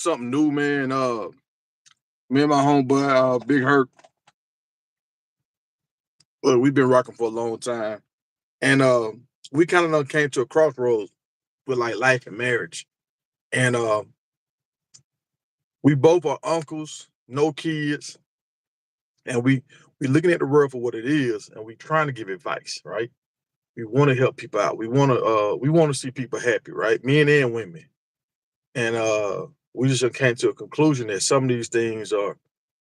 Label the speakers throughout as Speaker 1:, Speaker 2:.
Speaker 1: Something new, man. Me and my homeboy, Big Hurt, we've been rocking for a long time, and we kind of came to a crossroads with like life and marriage, and we both are uncles, no kids, and we looking at the world for what it is, and we trying to give advice, right? We want to help people out. We want to see people happy, right? Men and women, and we just came to a conclusion that some of these things are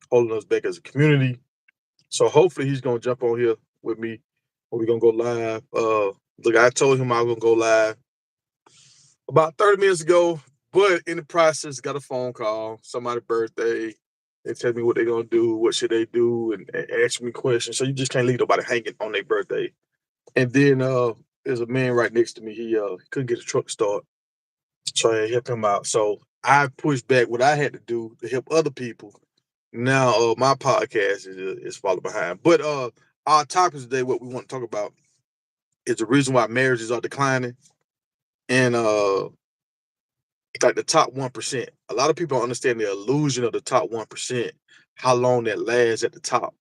Speaker 1: holding us back as a community. So hopefully he's gonna jump on here with me. We're gonna go live. Look, I told him I was gonna go live about 30 minutes ago, but in the process, got a phone call, somebody's birthday. They tell me what they're gonna do, what should they do, and ask me questions. So you just can't leave nobody hanging on their birthday. And then there's a man right next to me. He couldn't get a truck start, so I helped him out. So I pushed back what I had to do to help other people. Now my podcast is falling behind. But our topic today, what we want to talk about, is the reason why marriages are declining, and like the top 1%. A lot of people don't understand the illusion of the top 1%, how long that lasts at the top.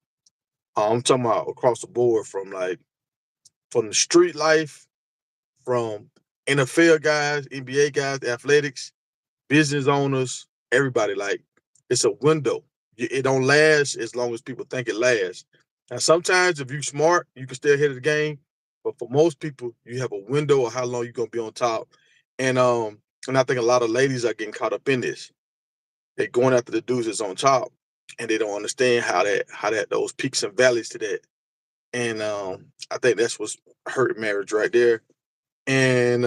Speaker 1: I'm talking about across the board, from the street life, from NFL guys, NBA guys, athletics, business owners, everybody. Like, it's a window. It don't last as long as people think it lasts. Now, sometimes if you smart, you can stay ahead of the game. But for most people, you have a window of how long you're gonna be on top. And I think a lot of ladies are getting caught up in this. They're going after the dudes that's on top, and they don't understand how that those peaks and valleys to that. And I think that's what's hurting marriage right there. And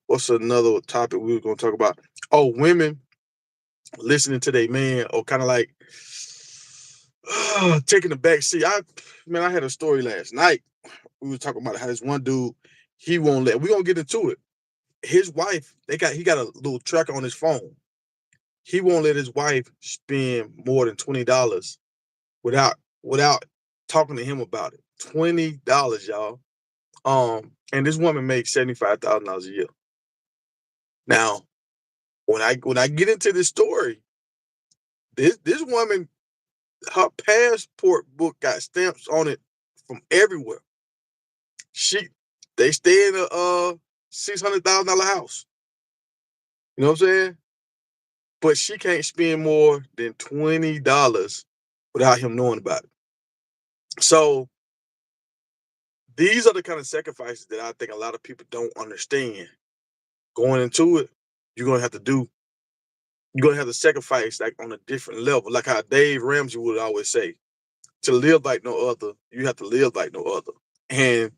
Speaker 1: what's another topic we were gonna talk about? Oh, women listening to their man, or kind of like taking the back seat. I had a story last night. We were talking about how this one dude, he won't let. We gonna get into it. His wife, he got a little tracker on his phone. He won't let his wife spend more than $20 without talking to him about it. $20, y'all. And this woman makes $75,000 a year. Now, when I get into this story, this woman, her passport book got stamps on it from everywhere. She they stay in a $600,000 house. You know what I'm saying? But she can't spend more than $20 without him knowing about it. So these are the kind of sacrifices that I think a lot of people don't understand. Going into it, you're gonna have to do. You're gonna have to sacrifice like on a different level, like how Dave Ramsey would always say: "To live like no other, you have to live like no other." And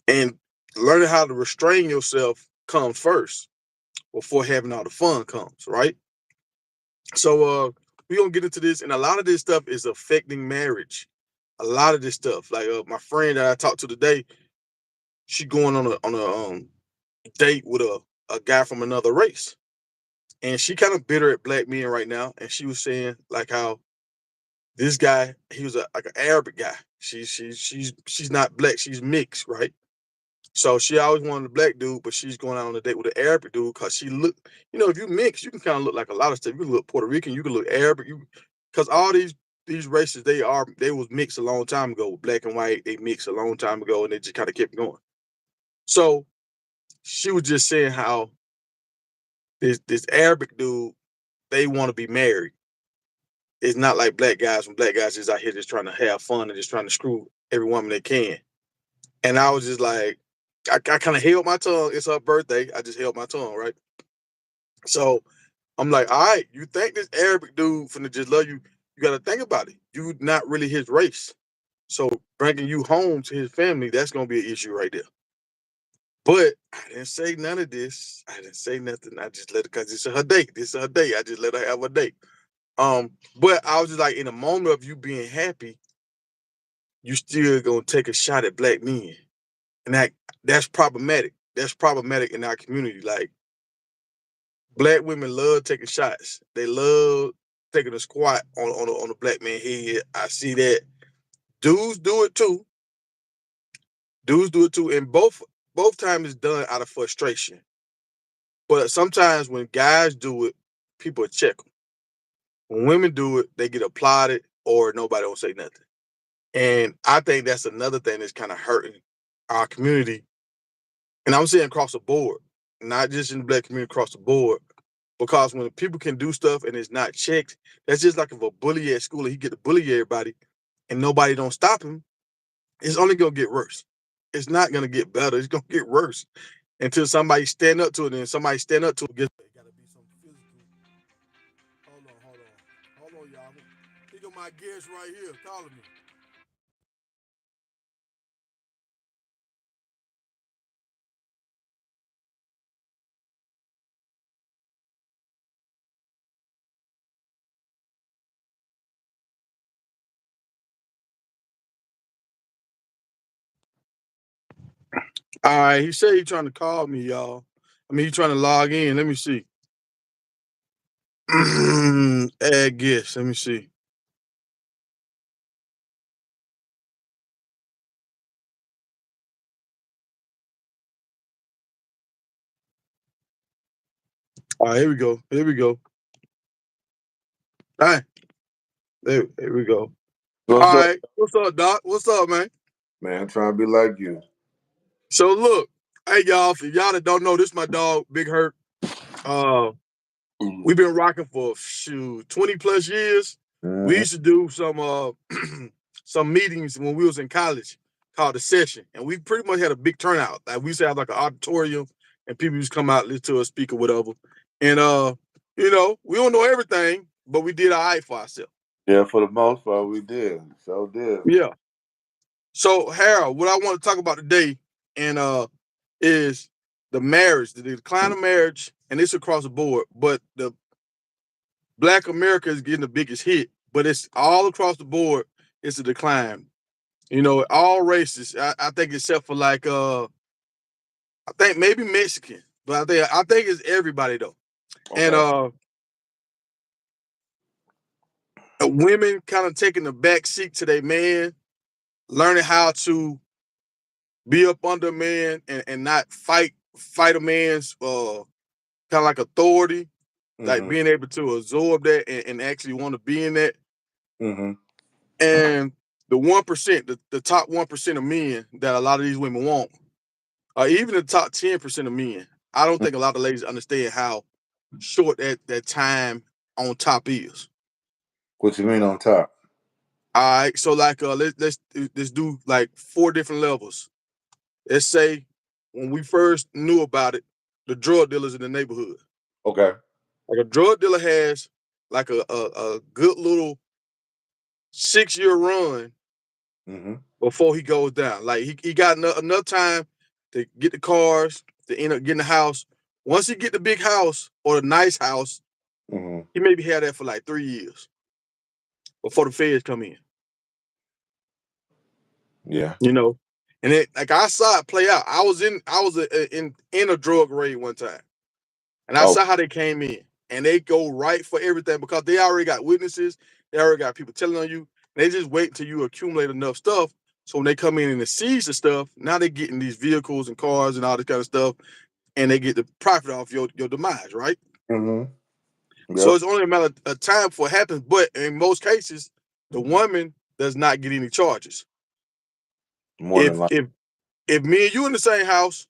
Speaker 1: and learning how to restrain yourself comes first before having all the fun comes, right? So we're gonna get into this, and a lot of this stuff is affecting marriage. A lot of this stuff, like my friend that I talked to today, she going on a date with a guy from another race, and she kind of bitter at black men right now. And she was saying like how this guy, he was like an Arabic guy. She's not black, she's mixed, right? So she always wanted a black dude, but she's going out on a date with an Arabic dude because she look, if you mix, you can kind of look like a lot of stuff. You can look Puerto Rican, you can look Arabic, because all these races, they was mixed a long time ago. Black and white, they mixed a long time ago, and they just kind of kept going. So she was just saying how this Arabic dude, they want to be married. It's not like black guys, when black guys just out here just trying to have fun and just trying to screw every woman they can. And I was just like, I kind of held my tongue. It's her birthday. I just held my tongue, right? So I'm like, all right, you think this Arabic dude finna just love you? You got to think about it. You not really his race. So bringing you home to his family, that's gonna be an issue right there. But I didn't say none of this. I didn't say nothing. I just let it, because this is her date. This is her date. I just let her have a date. But I was just like, in a moment of you being happy, you still gonna take a shot at black men, and that's problematic. That's problematic in our community. Like, black women love taking shots. They love taking a squat on a black man head. I see that. Dudes do it too. Dudes do it too, and both times it's done out of frustration. But sometimes when guys do it, people check them. When women do it, they get applauded or nobody don't say nothing. And I think that's another thing that's kind of hurting our community. And I'm saying across the board, not just in the black community, across the board. Because when people can do stuff and it's not checked, that's just like if a bully at school and he get to bully everybody and nobody don't stop him, it's only gonna get worse. It's not gonna get better. It's gonna get worse until somebody stand up to it. And somebody stand up to it. It gotta be some physical. Hold on, y'all. Here go my guest right here calling me. All right, he said he trying to call me, y'all. I mean, he trying to log in. Let me see. Add guest. Let me see. All right, here we go. Here we go. All right, there we go.
Speaker 2: What's
Speaker 1: All
Speaker 2: up,
Speaker 1: right, what's up, Doc? What's up, man?
Speaker 2: man? I'm trying to be like you.
Speaker 1: So look, hey y'all, for y'all that don't know, this my dog, Big Hurt. Uh,
Speaker 2: Mm-hmm.
Speaker 1: we've been rocking for shoot 20 plus years. We used to do some meetings when we was in college called the session, and we pretty much had a big turnout. Like we used to have like an auditorium, and people used to come out listen to us speak or whatever. And we don't know everything, but we did all right for ourselves.
Speaker 2: Yeah, for the most part, we did. So did.
Speaker 1: Yeah. So Harold, what I want to talk about today, and is the marriage, the decline of marriage, and it's across the board. But the Black America is getting the biggest hit, but it's all across the board. It's a decline. All races. I think except for like I think maybe Mexican, but I think it's everybody though. And
Speaker 2: Okay.
Speaker 1: women kind of taking the back seat to their man, learning how to be up under a man and not fight a man's kind of like authority, like
Speaker 2: Mm-hmm.
Speaker 1: being able to absorb that and actually want to be in that.
Speaker 2: Mm-hmm.
Speaker 1: And the 1%, the top 1% of men that a lot of these women want, or even the top 10% of men, I don't think a lot of ladies understand how short that time on top is.
Speaker 2: What you mean on top?
Speaker 1: All right, so like let's do like 4 different levels. Let's say when we first knew about it, the drug dealers in the neighborhood.
Speaker 2: Okay.
Speaker 1: Like a drug dealer has like a good little 6 year run
Speaker 2: Mm-hmm.
Speaker 1: before he goes down. Like he got enough time to get the cars, to end up getting the house. Once he get the big house or the nice house,
Speaker 2: Mm-hmm.
Speaker 1: he maybe had that for like 3 years before the feds come in.
Speaker 2: Yeah.
Speaker 1: You know, and it like I saw it play out. I was in a drug raid one time, and I
Speaker 2: Oh.
Speaker 1: saw how they came in, and they go right for everything because they already got witnesses, they already got people telling on you. They just wait until you accumulate enough stuff. So when they come in and they seize the stuff, now they're getting these vehicles and cars and all this kind of stuff, and they get the profit off your demise, right?
Speaker 2: Mm-hmm.
Speaker 1: So
Speaker 2: Yep.
Speaker 1: it's only a matter of time before it happens. But in most cases, the woman does not get any charges.
Speaker 2: More than
Speaker 1: If
Speaker 2: like.
Speaker 1: if if me and you in the same house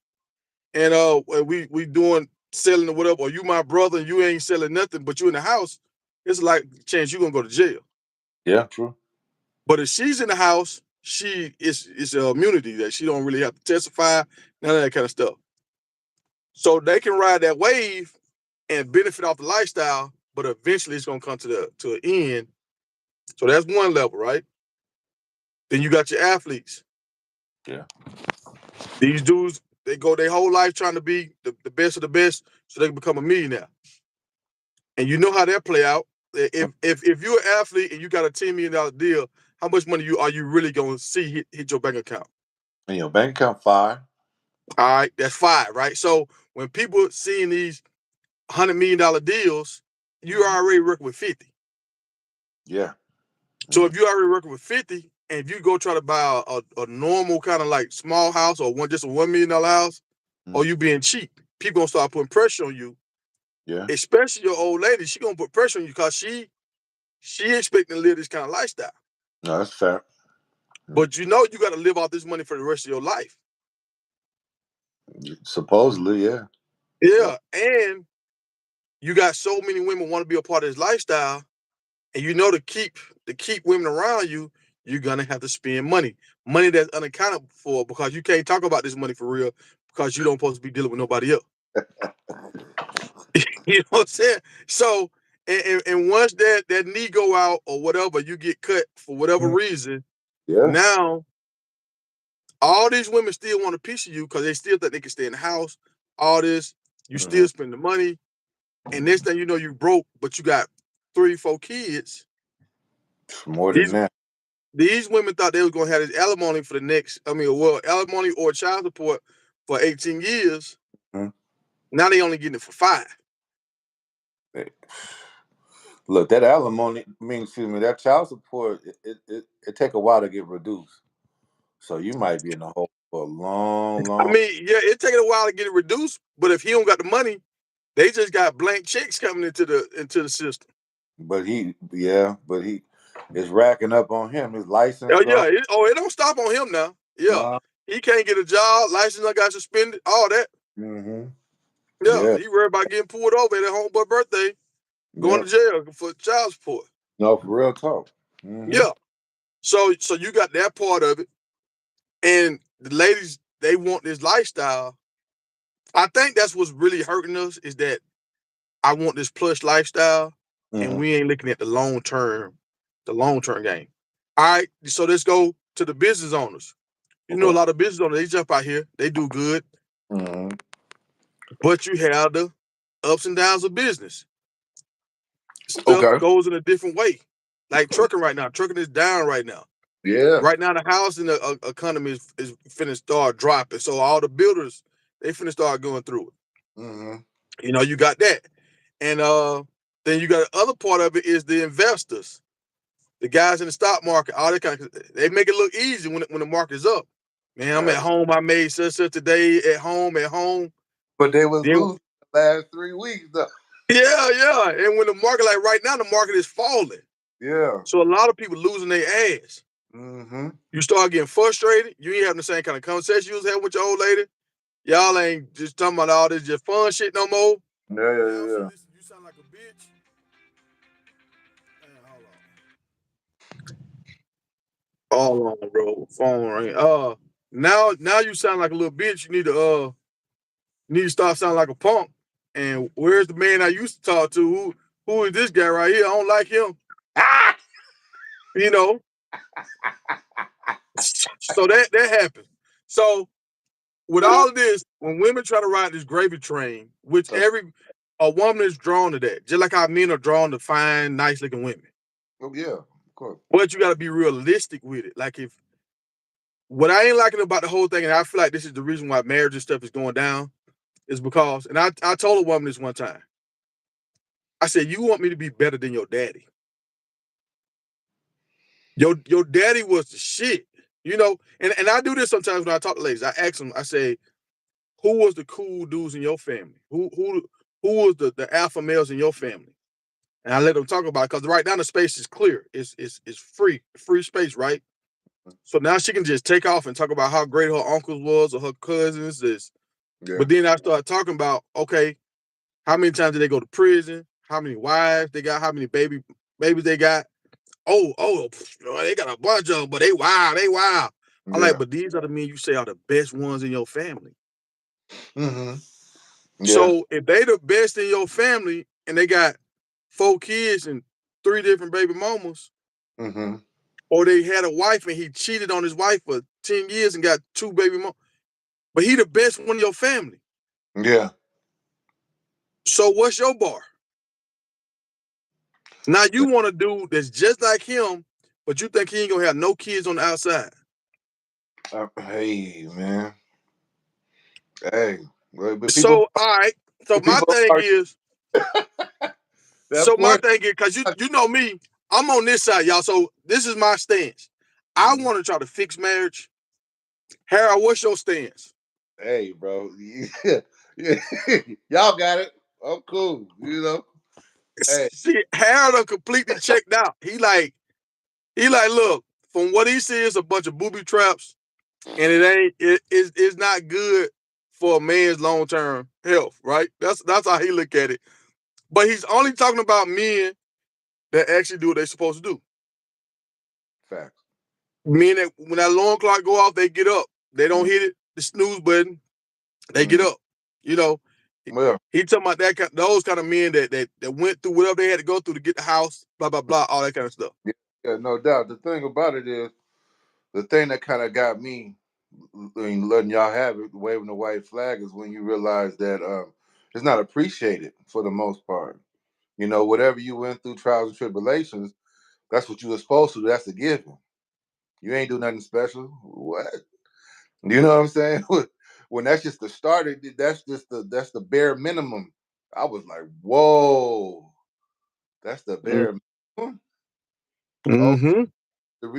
Speaker 1: and we doing selling or whatever, or you my brother and you ain't selling nothing, but you in the house, it's like chance you gonna go to jail.
Speaker 2: Yeah. True.
Speaker 1: But if she's in the house, she is a immunity that she don't really have to testify, none of that kind of stuff. So they can ride that wave and benefit off the lifestyle, but eventually it's gonna come to an end. So that's one level, right? Then you got your athletes.
Speaker 2: Yeah.
Speaker 1: These dudes, they go their whole life trying to be the best of the best so they can become a millionaire. And you know how that play out. If you're an athlete and you got a $10 million deal, how much money are you really gonna see hit your bank account?
Speaker 2: And your bank account fire.
Speaker 1: All right, that's five, right? So when people seeing these $100 million deals, you
Speaker 2: Mm-hmm.
Speaker 1: already working with 50.
Speaker 2: Yeah.
Speaker 1: So
Speaker 2: Mm-hmm.
Speaker 1: if you already working with 50, and if you go try to buy a normal kind of like small house or just a $1 million house, or
Speaker 2: Mm-hmm.
Speaker 1: you being cheap. people gonna start putting pressure on you,
Speaker 2: Yeah.
Speaker 1: especially your old lady. She gonna put pressure on you because she expecting to live this kind of lifestyle.
Speaker 2: No, that's fair.
Speaker 1: But you know you got to live off this money for the rest of your life.
Speaker 2: Supposedly, yeah. Yeah.
Speaker 1: Yeah, and you got so many women want to be a part of this lifestyle, and you know to keep women around you, you're gonna have to spend money that's unaccounted for because you can't talk about this money for real because you don't supposed to be dealing with nobody else. You know what I'm saying? So, and once that knee go out or whatever, you get cut for whatever
Speaker 2: Mhm.
Speaker 1: reason.
Speaker 2: Yeah.
Speaker 1: Now, all these women still want a piece of you because they still think they can stay in the house. All this, you
Speaker 2: Mhm.
Speaker 1: still spend the money, and next thing you know, you broke, but you got 3, 4 kids.
Speaker 2: More than
Speaker 1: These
Speaker 2: that.
Speaker 1: these women thought they was gonna have this alimony for the next, alimony or child support for 18 years.
Speaker 2: Mhm.
Speaker 1: Now they only getting it for 5.
Speaker 2: Hey, look, that alimony, excuse me, that child support, it take a while to get reduced. So you might be in the hole for a long,
Speaker 1: I
Speaker 2: long.
Speaker 1: mean, yeah, it taking a while to get it reduced, but if he don't got the money, they just got blank checks coming into the system.
Speaker 2: But he is racking up on him. His license
Speaker 1: Oh yeah,
Speaker 2: gone.
Speaker 1: it don't stop on him now. Yeah,
Speaker 2: Nah.
Speaker 1: he can't get a job, license done got suspended, all that.
Speaker 2: Mm-hmm.
Speaker 1: Yeah,
Speaker 2: Yeah.
Speaker 1: he worried about getting pulled over at his homeboy birthday, going
Speaker 2: Yeah.
Speaker 1: to jail for child support.
Speaker 2: No, for real talk. Mm-hmm.
Speaker 1: Yeah, so you got that part of it, and the ladies they want this lifestyle. I think that's what's really hurting us is that I want this plush lifestyle, and
Speaker 2: Mm-hmm.
Speaker 1: we ain't looking at the long term game. All right, so let's go to the business owners. You know, a
Speaker 2: Okay.
Speaker 1: lot of business owners they jump out here, they do good,
Speaker 2: Mm-hmm.
Speaker 1: but you have the ups and downs of business. Stuff
Speaker 2: Okay.
Speaker 1: goes in a different way. Like trucking right now, trucking is down right now.
Speaker 2: Yeah.
Speaker 1: Right now, the housing economy is finna start dropping. So all the builders they finna start going through it.
Speaker 2: Mm-hmm.
Speaker 1: You know, you got that, and then you got the other part of it is the investors, the guys in the stock market. All that kind of they make it look easy when the market's up. Man, I'm at home. I made such today at home. At home.
Speaker 2: But they was
Speaker 1: Then
Speaker 2: losing the last 3 weeks though.
Speaker 1: yeah. And when the market like right now, the market is falling.
Speaker 2: Yeah.
Speaker 1: So a lot of people losing their ass.
Speaker 2: Mm-hmm.
Speaker 1: You start getting frustrated. You ain't having the same kind of conversation you was having with your old lady. Y'all ain't just talking about all this just fun shit no more.
Speaker 2: Yeah, yeah,
Speaker 1: Now she
Speaker 2: yeah.
Speaker 1: listen, you sound like a bitch. Man, hold on, bro. Phone ring. Now you sound like a little bitch. You need to start sounding like a punk. And where's the man I used to talk to? Who is this guy right here? I don't like him.
Speaker 2: Ah!
Speaker 1: You know. So that happened. So with all of this, when women try to ride this gravy train, which every a woman is drawn to that, just like how men are drawn to fine, nice looking women.
Speaker 2: Oh yeah, of course.
Speaker 1: But you got to be realistic with it. Like if what I ain't liking about the whole thing, and I feel like this is the reason why marriage and stuff is going down, is because, and I told a woman this one time. I said, "You want me to be better than your daddy? Your daddy was the shit, you know." And I do this sometimes when I talk to ladies. I ask them. I say, "Who was the cool dudes in your family? Who was the alpha males in your family?" And I let them talk about it because right now the space is clear. It's free space, right? So now she can just take off and talk about how great her uncles was or her cousins is.
Speaker 2: Yeah.
Speaker 1: But then I start talking about, okay, how many times did they go to prison? How many wives they got? How many babies they got? Oh, they got a bunch of them, but they wild. I'm like,
Speaker 2: Yeah.
Speaker 1: but these are the men you say are the best ones in your family.
Speaker 2: Mm-hmm. Yeah.
Speaker 1: So if they the best in your family and they got 4 kids and 3 different baby mamas,
Speaker 2: Mm-hmm.
Speaker 1: or they had a wife and he cheated on his wife for 10 years and got 2 baby mamas, but he the best one in your family.
Speaker 2: Yeah.
Speaker 1: So what's your bar? Now you want a dude that's just like him, but you think he ain't gonna have no kids on the outside.
Speaker 2: Hey man. Hey. But people
Speaker 1: So all right. So my
Speaker 2: people
Speaker 1: thing
Speaker 2: are
Speaker 1: is,
Speaker 2: that point.
Speaker 1: because you know me, I'm on this side, y'all. So this is my stance. I
Speaker 2: Mhm.
Speaker 1: want to try to fix marriage. Harold, what's your stance?
Speaker 2: Hey, bro. Yeah. Y'all got it. I'm cool. Hey,
Speaker 1: See, Harold completely checked out. He like, look, from what he sees, a bunch of booby traps, and it's not good for a man's long term health, right? That's how he look at it. But he's only talking about men that actually do what they're supposed to do.
Speaker 2: facts.
Speaker 1: Men that when that alarm clock go off, they get up. They don't
Speaker 2: Mm,
Speaker 1: hit it, the snooze button. They get
Speaker 2: mm.
Speaker 1: up. You know, he,
Speaker 2: Well,
Speaker 1: he talking about those kind of men that went through whatever they had to go through to get the house, blah blah blah, all that kind of stuff.
Speaker 2: yeah, yeah, no doubt. The thing about it is, the thing that kind of got me, letting y'all have it, waving the white flag, is when you realize that it's not appreciated for the most part. Whatever you went through, trials and tribulations, that's what you were supposed to do. That's a given. You ain't do nothing special. What? You know what I'm saying? When that's just the start, that's the bare minimum. I was like, whoa, that's the bare minimum. Oh,
Speaker 1: Mm-hmm.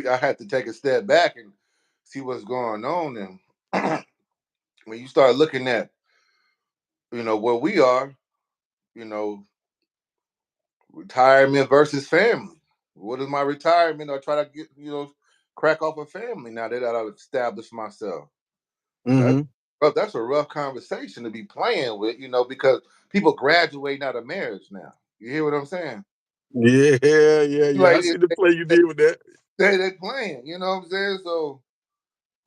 Speaker 2: I had to take a step back and see what's going on. And when you start looking at, where we are, you know, retirement versus family. What is my retirement? I try to get, crack off a family now that I've established myself. That's
Speaker 1: Mm-hmm.
Speaker 2: that's a rough conversation to be playing with, because people graduating out of marriage now. You hear what I'm saying?
Speaker 1: Yeah, yeah, yeah.
Speaker 2: Like
Speaker 1: I see the play you did with that.
Speaker 2: they playing, you know what I'm saying? So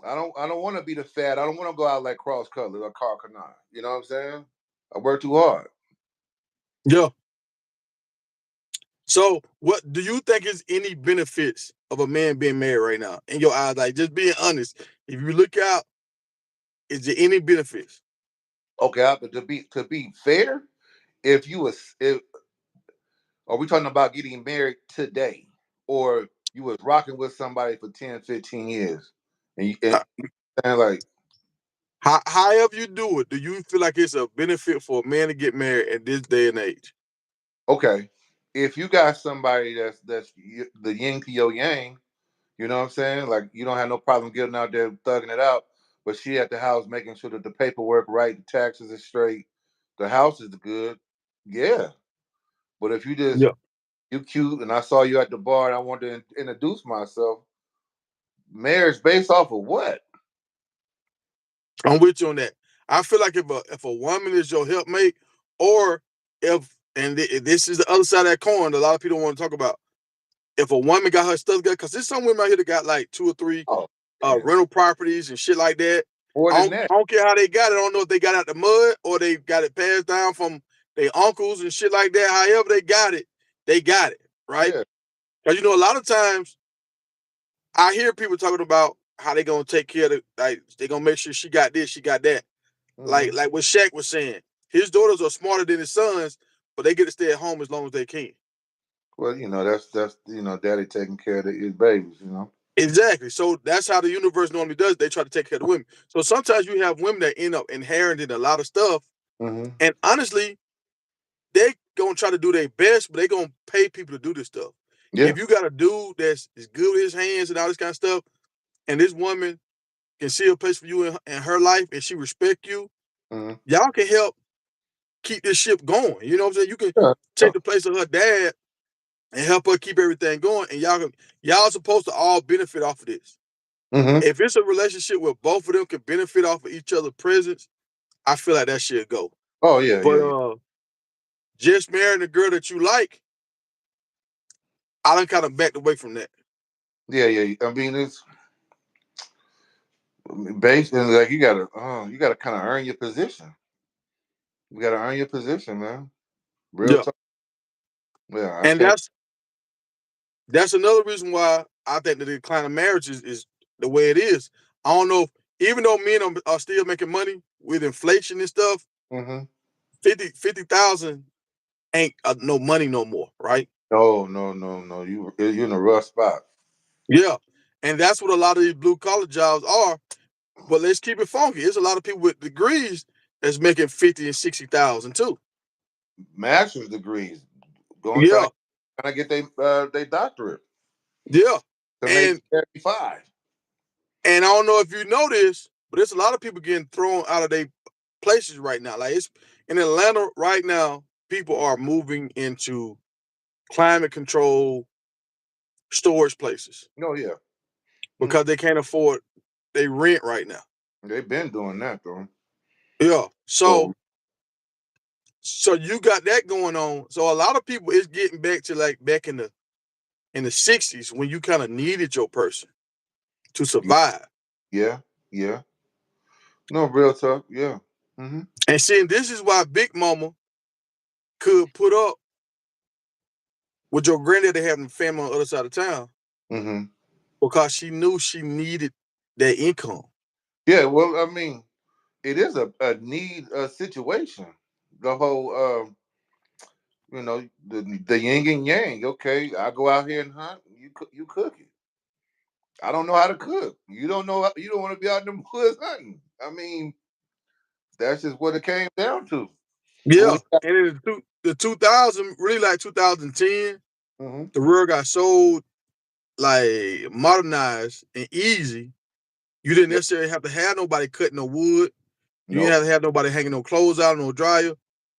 Speaker 2: I don't want to be the fat. I don't want to go out like Cross Cutler or Carl Canard. You know what I'm saying? I work too hard.
Speaker 1: Yeah. So, what do you think is any benefits of a man being married right now in your eyes? Like, just being honest. If you look out, is there any benefits?
Speaker 2: Okay, but to be fair, if you was if are we talking about getting married today, or you was rocking with somebody for 10, 15 years, and
Speaker 1: Uh,
Speaker 2: saying like,
Speaker 1: However you do it, do you feel like it's a benefit for a man to get married at this day and age?
Speaker 2: okay, if you got somebody that's the yin to your yang, you know what I'm saying? Like you don't have no problem getting out there thugging it out, but she at the house making sure that the paperwork right, the taxes is straight, the house is good. Yeah, but if
Speaker 1: Yeah,
Speaker 2: you cute and I saw you at the bar and I wanted to introduce myself, marriage based off of what?
Speaker 1: I'm with you on that. I feel like if a woman is your helpmate, or if this is the other side of that coin, a lot of people don't want to talk about. If a woman got her stuff together, because there's some women out here that got like two or three
Speaker 2: Oh man,
Speaker 1: rental properties and shit like that.
Speaker 2: more
Speaker 1: I
Speaker 2: than
Speaker 1: don't,
Speaker 2: that.
Speaker 1: I don't care how they got it. I don't know if they got it out the mud or they got it passed down from their uncles and shit like that. However they got it, right?
Speaker 2: Yeah.
Speaker 1: Because a lot of times I hear people talking about how they gonna take care of like they gonna make sure she got this, she got that. Like
Speaker 2: Hmm.
Speaker 1: like what Shaq was saying, his daughters are smarter than his sons, but they get to stay at home as long as they can.
Speaker 2: Well, that's daddy taking care of his babies.
Speaker 1: Exactly. So that's how the universe normally does. They try to take care of the women. So sometimes you have women that end up inheriting a lot of stuff.
Speaker 2: Hmm.
Speaker 1: And honestly, they gonna try to do their best, but they gonna pay people to do this stuff.
Speaker 2: Yeah.
Speaker 1: If you got a dude that's is good with his hands and all this kind of stuff, and this woman can see a place for you in her life and she respect you,
Speaker 2: Hmm.
Speaker 1: y'all can help keep this ship going. You know what I'm saying? You can
Speaker 2: Yeah.
Speaker 1: take the place of her dad and help her keep everything going, and y'all supposed to all benefit off of this.
Speaker 2: Hmm.
Speaker 1: If it's a relationship where both of them can benefit off of each other's presence, I feel like that should go.
Speaker 2: Oh yeah,
Speaker 1: But
Speaker 2: yeah, yeah,
Speaker 1: just marrying a girl that you like, I done kind of backed away from that.
Speaker 2: yeah, yeah. I mean, it's based and like you gotta kind of earn your position. You gotta earn your position, man. Real
Speaker 1: Yeah,
Speaker 2: talk. Yeah, I
Speaker 1: and
Speaker 2: can't.
Speaker 1: that's another reason why I think the decline of marriage is the way it is. I don't know, even though men are still making money with inflation and stuff,
Speaker 2: Hmm.
Speaker 1: 50,000 ain't no money no more, right?
Speaker 2: No, no, no, no. You're in a rough spot.
Speaker 1: Yeah, and that's what a lot of these blue collar jobs are. But let's keep it funky. There's a lot of people with degrees that's making 50 and 60,000 too.
Speaker 2: Master's degrees, going
Speaker 1: Yeah,
Speaker 2: trying to get their doctorate
Speaker 1: yeah,
Speaker 2: to make
Speaker 1: and
Speaker 2: 75.
Speaker 1: and I don't know if you know this, but there's a lot of people getting thrown out of their places right now. Like it's in Atlanta right now, people are moving into climate control storage places
Speaker 2: Oh yeah.
Speaker 1: because they can't afford they rent right now.
Speaker 2: They've been doing that though.
Speaker 1: Yeah.
Speaker 2: Oh
Speaker 1: So you got that going on. So a lot of people is getting back to like back in the 60s when you kind of needed your person to survive.
Speaker 2: yeah, yeah. No, real talk. Yeah. Mm-hmm.
Speaker 1: And seeing this is why Big Mama could put up with your granddaddy having family on the other side of town
Speaker 2: Mm-hmm.
Speaker 1: because she knew she needed that income.
Speaker 2: Yeah. Well, I mean, it is a need situation. The whole, the yin and yang. Okay, I go out here and hunt. You cook it. I don't know how to cook. You don't know. You don't want to be out in the woods hunting. I mean, that's just what it came down to. But
Speaker 1: Yeah.
Speaker 2: when you
Speaker 1: And in the 2000, really like 2010,
Speaker 2: mm-hmm.
Speaker 1: the world got so like modernized and easy. You didn't
Speaker 2: Yeah,
Speaker 1: necessarily have to have nobody cutting no wood. You didn't
Speaker 2: no.
Speaker 1: have to have nobody hanging no clothes out, no dryer.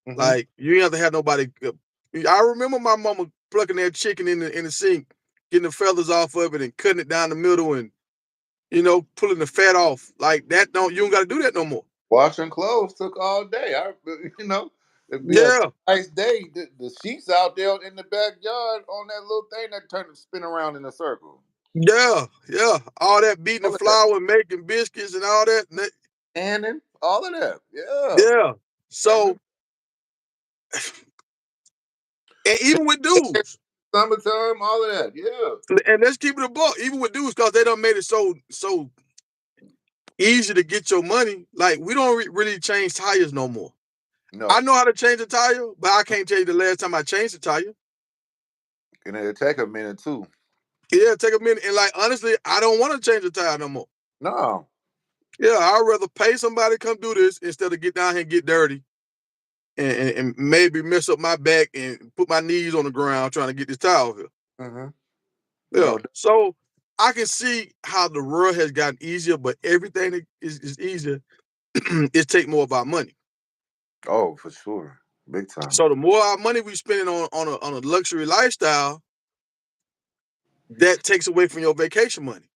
Speaker 2: Mm-hmm.
Speaker 1: Like you didn't have to have nobody. I remember my mama plucking that chicken in the sink, getting the feathers off of it and cutting it down the middle and pulling the fat off. Like that don't you don't got to do that no more.
Speaker 2: Washing clothes took all day. It'd be a
Speaker 1: Yeah,
Speaker 2: nice day. The sheets out there in the backyard on that little thing that turn and spin around in a circle.
Speaker 1: yeah, yeah. All that beating the
Speaker 2: All of that.
Speaker 1: flour and making biscuits and all that.
Speaker 2: Canning, all of that. Yeah.
Speaker 1: Yeah.
Speaker 2: I remember
Speaker 1: So and even with dudes,
Speaker 2: summertime, all of that. Yeah.
Speaker 1: and let's keep it a buck, even with dudes, because they done made it so easy to get your money. Like we don't really change tires no more. I
Speaker 2: No.
Speaker 1: know how to change a tire, but I can't tell you the last time I changed a tire.
Speaker 2: And it'll take a minute too.
Speaker 1: Yeah, take a minute. And like honestly, I don't want to change a tire no more.
Speaker 2: No.
Speaker 1: Yeah, I'd rather pay somebody to come do this instead of get down here and get dirty and maybe mess up my back and put my knees on the ground trying to get this tire off here.
Speaker 2: Mm-hmm.
Speaker 1: Yeah.
Speaker 2: No.
Speaker 1: So I can see how the world has gotten easier, but everything that is easier is take more of our money.
Speaker 2: Oh, for sure. Big time.
Speaker 1: So the more our money we spending on a luxury lifestyle, that takes away from your vacation money.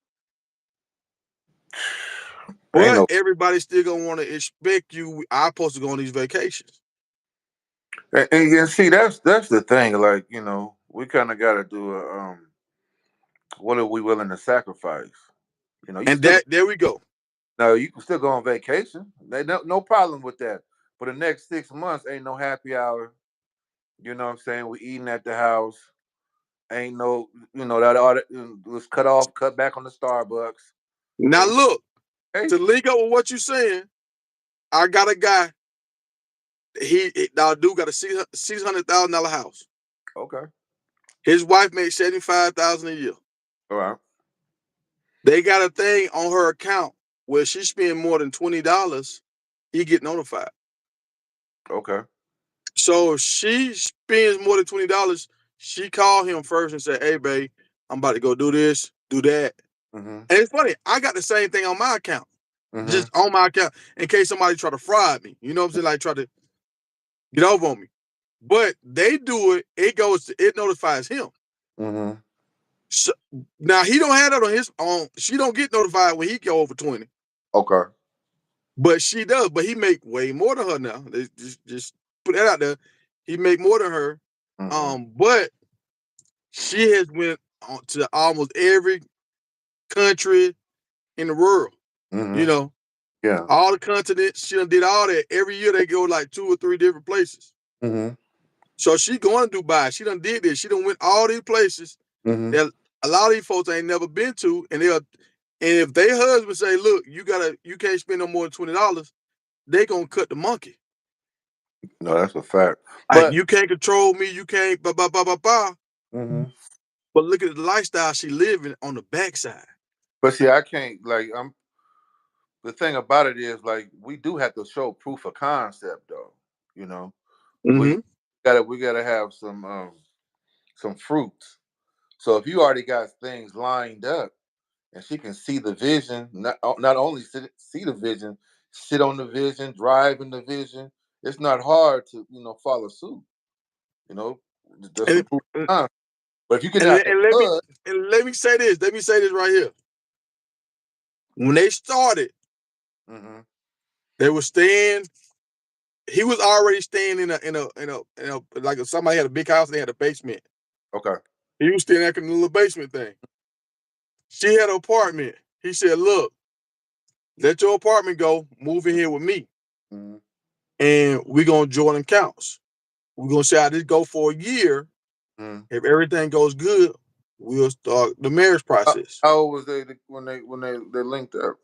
Speaker 2: Ain't
Speaker 1: But
Speaker 2: no
Speaker 1: everybody's still gonna want to expect you. I'm supposed to go on these vacations.
Speaker 2: and see that's the thing. Like, we kinda gotta do a what are we willing to sacrifice? You
Speaker 1: And
Speaker 2: still
Speaker 1: that there we go.
Speaker 2: no, you can still go on vacation. No problem with that. For the next 6 months, ain't no happy hour. You know what I'm saying? We eating at the house. Ain't no, that all that was cut off, cut back on the Starbucks.
Speaker 1: Now
Speaker 2: Ain't
Speaker 1: look,
Speaker 2: no
Speaker 1: to
Speaker 2: vacation.
Speaker 1: link up with what you're saying, I got a guy. Now dude got a $600,000 house.
Speaker 2: Okay.
Speaker 1: His wife makes 75,000 a year.
Speaker 2: All right.
Speaker 1: They got a thing on her account where she spend more than $20, he get notified.
Speaker 2: Okay.
Speaker 1: So if she spends more than $20, she call him first and say, "Hey, babe, I'm about to go do this, do that."
Speaker 2: Mm-hmm.
Speaker 1: And it's funny, I got the same thing on my account,
Speaker 2: Mm-hmm.
Speaker 1: just on my account, in case somebody try to fraud me. You know what I'm saying? Like try to get over on me. But they do it. It notifies him.
Speaker 2: Mm-hmm.
Speaker 1: So, now he don't have that on his own. She don't get notified when he go over 20,
Speaker 2: Okay.
Speaker 1: but she does. But he make way more than her now. They just put that out there. He make more than her.
Speaker 2: Mm-hmm.
Speaker 1: But she has went on to almost every country in the world. You
Speaker 2: Mm-hmm.
Speaker 1: know,
Speaker 2: Yeah.
Speaker 1: all the continents. She done did all that. Every year they go like 2 or 3 different places.
Speaker 2: Mm-hmm.
Speaker 1: So she going to Dubai. She done did this. She done went all these places
Speaker 2: Mm-hmm.
Speaker 1: that a lot of these folks ain't never been to, and if their husband say, "Look, you can't spend no more than $20," they gonna cut the monkey.
Speaker 2: No, that's a fact.
Speaker 1: Like
Speaker 2: But
Speaker 1: you can't control me. You can't blah blah blah blah blah.
Speaker 2: mm-hmm.
Speaker 1: But look at the lifestyle she living on the backside.
Speaker 2: But see, I can't like I'm the thing about it is like we do have to show proof of concept though. You know, we
Speaker 1: Mm-hmm.
Speaker 2: we gotta have some fruits. So if you already got things lined up and she can see the vision, not only see the vision, sit on the vision, drive in the vision. It's not hard to follow suit. You know, there's some
Speaker 1: And,
Speaker 2: proof
Speaker 1: and,
Speaker 2: of time. But if you get
Speaker 1: and,
Speaker 2: out the
Speaker 1: let me
Speaker 2: hood,
Speaker 1: let me say this. Let me say this right here. When they started,
Speaker 2: mm-hmm.
Speaker 1: they were staying. He was already staying in a like if somebody had a big house. They had a basement.
Speaker 2: Okay,
Speaker 1: He was staying in a little basement thing. She had an apartment. He said, "Look, let your apartment go. Move in here with me,
Speaker 2: mm-hmm.
Speaker 1: and we're gonna join them counts. We're gonna see how this go for a year.
Speaker 2: Mm-hmm.
Speaker 1: If everything goes good, we'll start the marriage process."
Speaker 2: How old was they when they linked up?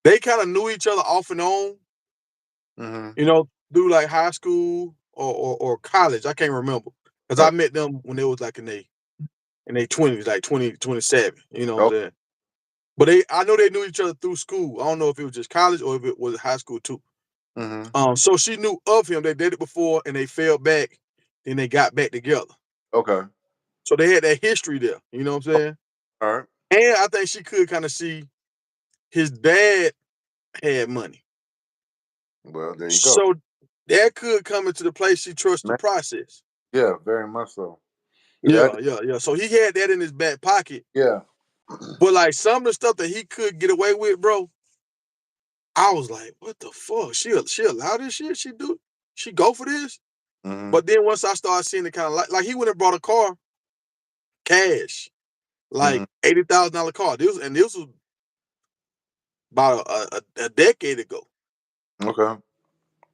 Speaker 1: They kind of knew each other off and on,
Speaker 2: Mm-hmm.
Speaker 1: through like high school or college. I can't remember because I met them when they was like in their 20s, like 20, 27. You know what I'm
Speaker 2: Oh,
Speaker 1: saying? But I know they knew each other through school. I don't know if it was just college or if it was high school too.
Speaker 2: mm-hmm.
Speaker 1: So she knew of him. They did it before and they fell back. Then they got back together.
Speaker 2: Okay,
Speaker 1: So they had that history there. You know what I'm saying?
Speaker 2: all right.
Speaker 1: And I think she could kind of see his dad had money.
Speaker 2: Well, there you go.
Speaker 1: So that could come into the place she trusts the
Speaker 2: Man,
Speaker 1: process.
Speaker 2: yeah, very much so. That,
Speaker 1: Yeah. So he had that in his back pocket.
Speaker 2: yeah.
Speaker 1: But like some of the stuff that he could get away with, bro, I was like, what the fuck? She allow this shit? She do? She go for this?
Speaker 2: Mm-hmm.
Speaker 1: But then once I started seeing it kind of like he went and brought a car, cash,
Speaker 2: Mm-hmm.
Speaker 1: like $80,000 car. This was about a decade ago.
Speaker 2: Okay.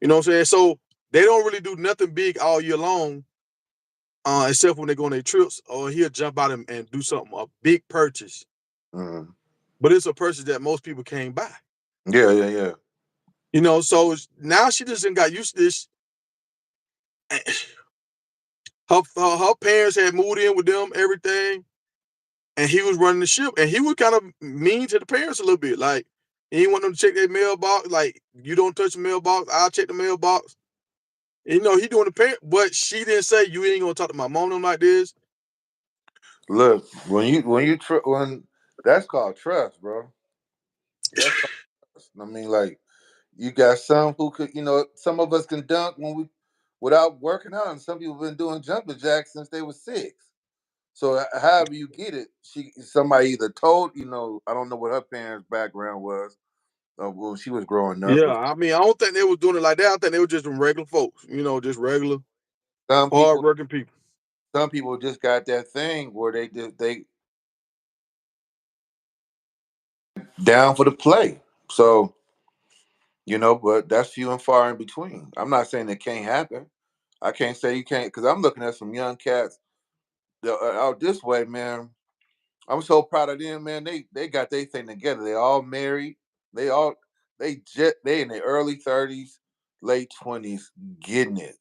Speaker 1: You know what I'm saying? So they don't really do nothing big all year long, except when they go on their trips, or he'll jump out and do something, a big purchase.
Speaker 2: Mm-hmm.
Speaker 1: But it's a purchase that most people can't buy.
Speaker 2: Yeah.
Speaker 1: So now she just got used to this. Her parents had moved in with them, everything, and he was running the ship. And he was kind of mean to the parents a little bit. Like, he didn't want them to check their mailbox. Like, you don't touch the mailbox, I'll check the mailbox. And, he doing the parent, but she didn't say, you ain't gonna talk to my mom and them like this.
Speaker 2: Look, when that's called trust, bro. That's called trust. I mean, like you got some who could, some of us can dunk without working out, and some people been doing jumping jacks since they were 6. So however you get it, somebody either told, I don't know what her parents' background was when she was growing up,
Speaker 1: Yeah,
Speaker 2: but
Speaker 1: I mean, I don't think they was doing it like that. I think they were just some regular folks, just regular,
Speaker 2: some people
Speaker 1: hard-working people.
Speaker 2: some people just got that thing where they down for the play. So but that's few and far in between. I'm not saying it can't happen. I can't say you can't because I'm looking at some young cats that are out this way, man. I'm so proud of them, man. They got their thing together. They all married. They all they in their early 30s, late 20s, getting it.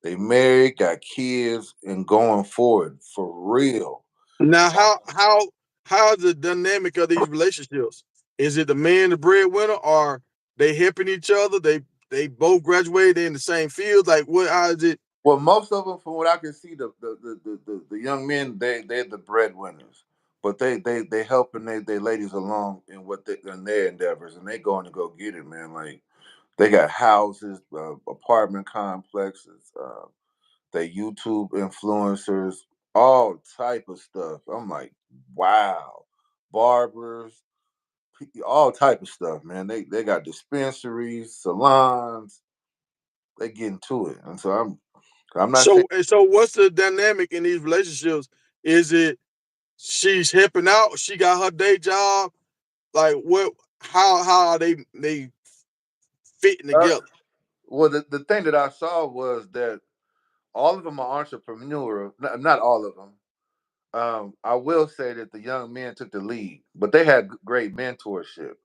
Speaker 2: They married, got kids, and going forward for real.
Speaker 1: Now, how's the dynamic of these relationships? Is it the man the breadwinner, or they helping each other? They both graduated, they in the same field. Like, what? How is it?
Speaker 2: Well, most of them, from what I can see, the young men they're the breadwinners, but they helping they ladies along in their endeavors, and they going to go get it, man. Like they got houses, apartment complexes, they YouTube influencers, all type of stuff. I'm like, wow, barbers, all type of stuff, man. They got dispensaries, salons. They getting to it, and so I'm not saying.
Speaker 1: So what's the dynamic in these relationships? Is it she's helping out? She got her day job. Like, what? How are they fitting together?
Speaker 2: Well, the thing that I saw was that all of them are entrepreneurial. Not all of them. I will say that the young men took the lead, but they had great mentorship.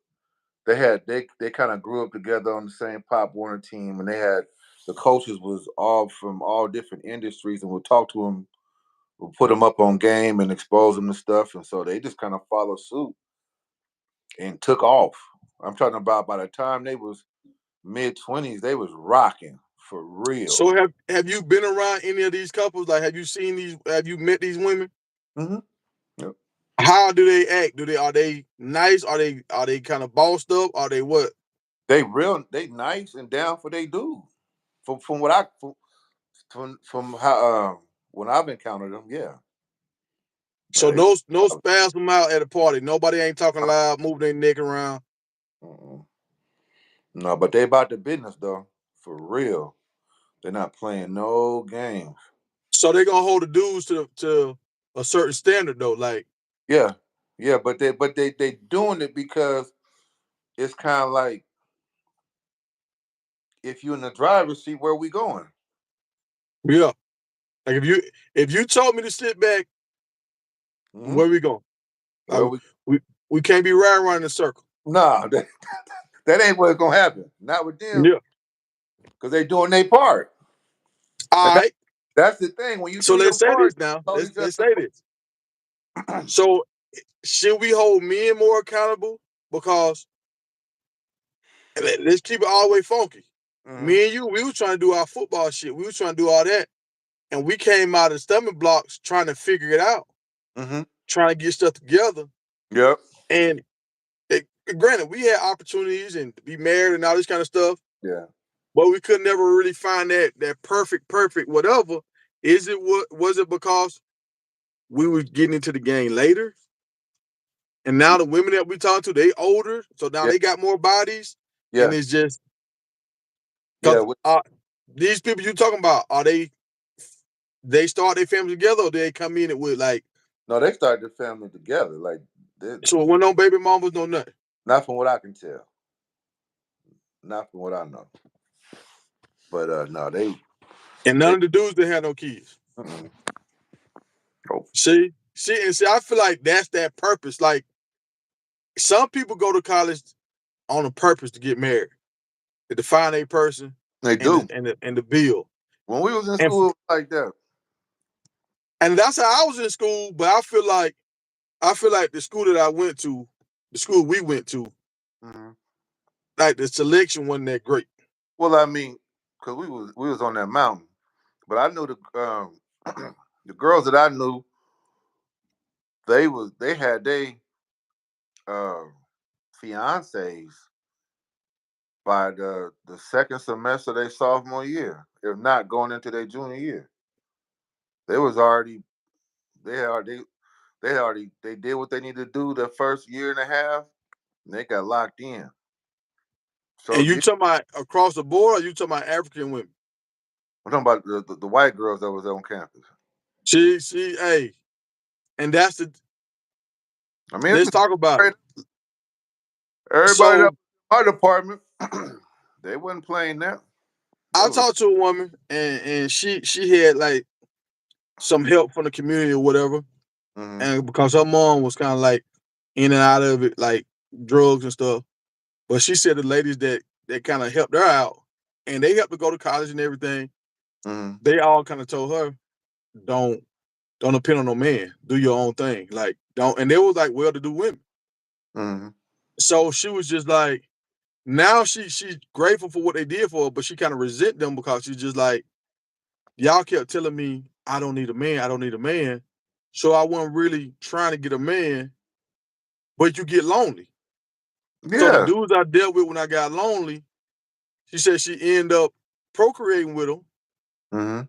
Speaker 2: They kind of grew up together on the same Pop Warner team, and they had the coaches was all from all different industries, and would talk to them, would put them up on game and expose them to stuff, and so they just kind of followed suit and took off. I'm talking about by the time they was mid-20s, they was rocking for real.
Speaker 1: So have you been around any of these couples? Like, have you seen these? Have you met these women?
Speaker 2: Hmm. Yep.
Speaker 1: How do they act? Are they nice? Are they kind of bossed up? Are they what?
Speaker 2: they nice and down for they do. From what I from how when I've encountered them, yeah.
Speaker 1: So
Speaker 2: They,
Speaker 1: no spasm out at a party. Nobody ain't talking loud, moving their neck around.
Speaker 2: mm-mm. No, but they about the business though, for real. They're not playing no games.
Speaker 1: So they gonna hold the dudes to a certain standard though. Like,
Speaker 2: Yeah, yeah, but they doing it because it's kind of like if you in the driver's seat, where we going?
Speaker 1: yeah. Like if you told me to sit back,
Speaker 2: Mm-hmm.
Speaker 1: where we going? Like
Speaker 2: Where we?
Speaker 1: we we can't be riding around in a circle.
Speaker 2: Nah, that ain't what's gonna happen. Not with them,
Speaker 1: Yeah.
Speaker 2: because they doing their part. And
Speaker 1: All right.
Speaker 2: that's the thing. When you
Speaker 1: So
Speaker 2: do your
Speaker 1: let's say
Speaker 2: part,
Speaker 1: this now.
Speaker 2: you hold each
Speaker 1: Let's
Speaker 2: other
Speaker 1: say this. So should we hold men more accountable? Because let's keep it all the way funky.
Speaker 2: mm-hmm.
Speaker 1: Me and you, we was trying to do our football shit. We was trying to do all that. And we came out of stomach blocks trying to figure it out,
Speaker 2: Mm-hmm.
Speaker 1: trying to get stuff together.
Speaker 2: Yep.
Speaker 1: And granted, we had opportunities and to be married and all this kind of stuff,
Speaker 2: Yeah.
Speaker 1: but we could never really find that perfect whatever. Is it what was it because we were getting into the game later? And now the women that we talk to, they older, so now
Speaker 2: Yeah.
Speaker 1: they got more bodies, and
Speaker 2: Yeah.
Speaker 1: it's just
Speaker 2: Yeah.
Speaker 1: because these people you talking about are they start their family together or they come in it with like
Speaker 2: No, they started the family together. Like,
Speaker 1: so when no baby mamas no nothing
Speaker 2: not from what I can tell. Not from what I know. But no,
Speaker 1: and none
Speaker 2: they
Speaker 1: of the dudes that had no kids.
Speaker 2: mm-mm. Nope.
Speaker 1: See, I feel like that's that purpose. Like some people go to college on a purpose to get married, to define a person
Speaker 2: They
Speaker 1: and
Speaker 2: do.
Speaker 1: the build.
Speaker 2: When we was in
Speaker 1: And
Speaker 2: school like that.
Speaker 1: and that's how I was in school, but I feel like the school that I went to, the school we went to,
Speaker 2: Mm-hmm.
Speaker 1: like the selection wasn't that great.
Speaker 2: Well, I mean, because we was on that mountain, but I knew the girls that I knew, they had they uh, fiancés by the second semester of their sophomore year, if not going into their junior year. They was already they had already they did what they needed to do the first year and a half, and they got locked in. So
Speaker 1: And you
Speaker 2: yeah,
Speaker 1: talking about across the board, or you talking about African women?
Speaker 2: I'm talking about the white girls that was on campus.
Speaker 1: Hey, and that's the
Speaker 2: I mean, it's
Speaker 1: let's
Speaker 2: the
Speaker 1: talk about it.
Speaker 2: same. Everybody that
Speaker 1: So
Speaker 2: was in my department, they wasn't playing that. That
Speaker 1: I
Speaker 2: was
Speaker 1: talked to a woman and she had like some help from the community or whatever.
Speaker 2: mm-hmm,
Speaker 1: And because her mom was kind of like in and out of it, like drugs and stuff. But she said the ladies that kind of helped her out and they helped her go to college and everything,
Speaker 2: mm-hmm,
Speaker 1: they all kind of told her, don't don't depend on no man. Do your own thing. Like don't and they was like well to do women.
Speaker 2: mm-hmm.
Speaker 1: So she was just like now she's grateful for what they did for her, but she kind of resent them because she's just like, y'all kept telling me I don't need a man, I don't need a man. So I wasn't really trying to get a man, but you get lonely. So the
Speaker 2: Yeah.
Speaker 1: dudes I dealt with when I got lonely, she said she ended up procreating with them.
Speaker 2: Mm-hmm.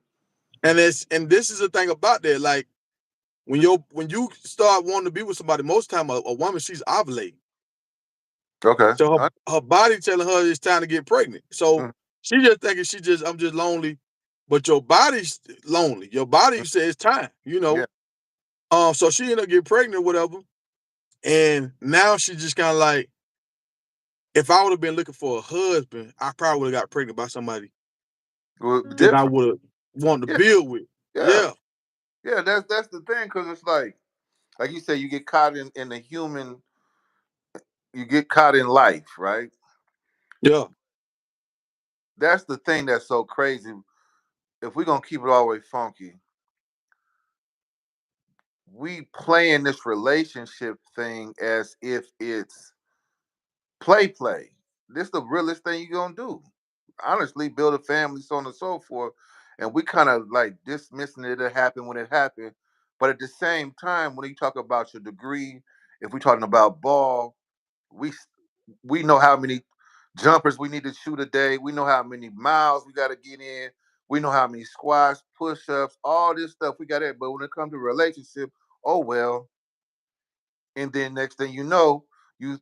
Speaker 1: And this is the thing about that. Like when you start wanting to be with somebody, most time a woman she's ovulating.
Speaker 2: Okay.
Speaker 1: So her body telling her it's time to get pregnant. So
Speaker 2: Mm,
Speaker 1: she just thinking I'm just lonely, but your body's lonely. Your body
Speaker 2: mm,
Speaker 1: says it's time, you
Speaker 2: yeah.
Speaker 1: know. So she ended up getting pregnant or whatever. And now she's just kind of like, if I would have been looking for a husband, I probably would have got pregnant by somebody
Speaker 2: Well,
Speaker 1: that I
Speaker 2: different.
Speaker 1: would have wanted to
Speaker 2: Yeah.
Speaker 1: build with.
Speaker 2: Yeah.
Speaker 1: Yeah,
Speaker 2: Yeah. That's the thing, because it's like you say, you get caught in the human, you get caught in life, right?
Speaker 1: yeah.
Speaker 2: That's the thing that's so crazy. If we're gonna keep it all the way funky, we playing this relationship thing as if it's play. This the realest thing you're gonna do. Honestly, build a family, so on and so forth. And we kind of like dismissing it happened when it happened. But at the same time, when you talk about your degree, if we're talking about ball, we we know how many jumpers we need to shoot a day. We know how many miles we got to get in. We know how many squats, push-ups, all this stuff we got it. But when it comes to relationship, oh well. And then next thing you know, you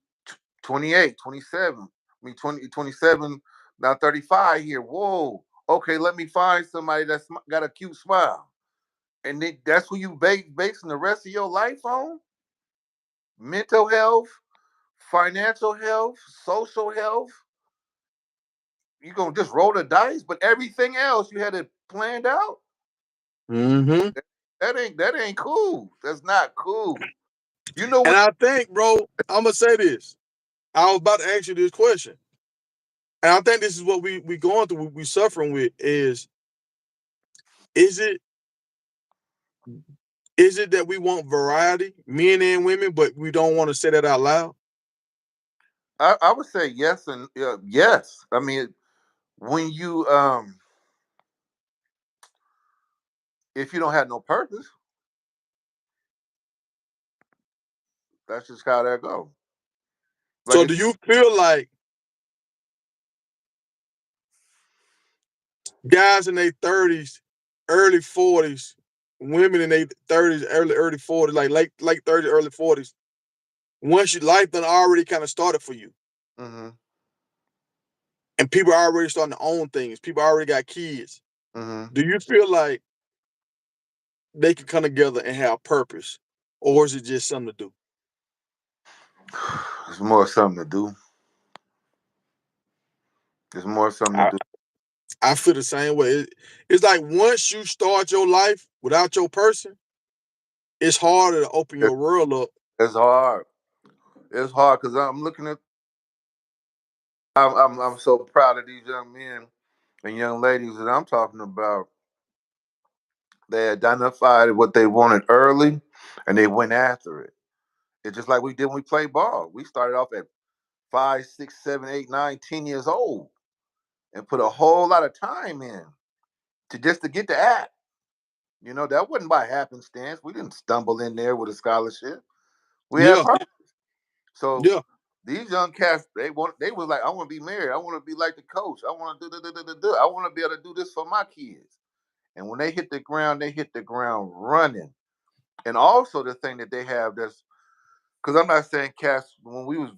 Speaker 2: 28, 27. I mean 20, 27, now 35 here. Whoa. Okay, let me find somebody that's got a cute smile. And then that's who you basing the rest of your life on? Mental health, financial health, social health. You gonna just roll the dice, but everything else you had it planned out.
Speaker 1: Mm-hmm.
Speaker 2: That ain't cool. That's not cool. You know
Speaker 1: And
Speaker 2: what?
Speaker 1: I think, bro, I'm gonna say this. I was about to ask you this question, and I think this is what we going through. We suffering with is it is it that we want variety, men and women, but we don't want to say that out loud?
Speaker 2: I would say yes and yes. I mean, when you if you don't have no purpose, that's just how that go. Like
Speaker 1: So
Speaker 2: if
Speaker 1: do you feel like guys in their 30s, early 40s, women in their 30s, early 40s, like late 30s, early 40s, once your life done already kind of started for you,
Speaker 2: mm-hmm,
Speaker 1: and people are already starting to own things, people already got kids.
Speaker 2: mm-hmm.
Speaker 1: Do you feel like they can come together and have purpose, or is it just something to do?
Speaker 2: It's more something to do. It's more something
Speaker 1: I,
Speaker 2: to do.
Speaker 1: I feel the same way. It's like once you start your life without your person, it's harder to open
Speaker 2: It-
Speaker 1: your world up.
Speaker 2: It's hard. It's hard because I'm looking at. I'm so proud of these young men and young ladies that I'm talking about. They identified what they wanted early, and they went after it. It's just like we did when we played ball. We started off at 5, 6, 7, 8, 9, 10 years old, and put a whole lot of time in to just to get the act. That wasn't by happenstance. We didn't stumble in there with a scholarship. We had
Speaker 1: Yeah,
Speaker 2: purpose. So
Speaker 1: yeah.
Speaker 2: these young cats, they was like, I want to be married. I want to be like the coach. I want to do. I want to be able to do this for my kids. And when they hit the ground, they hit the ground running. And also the thing that they have that's because I'm not saying cats when we was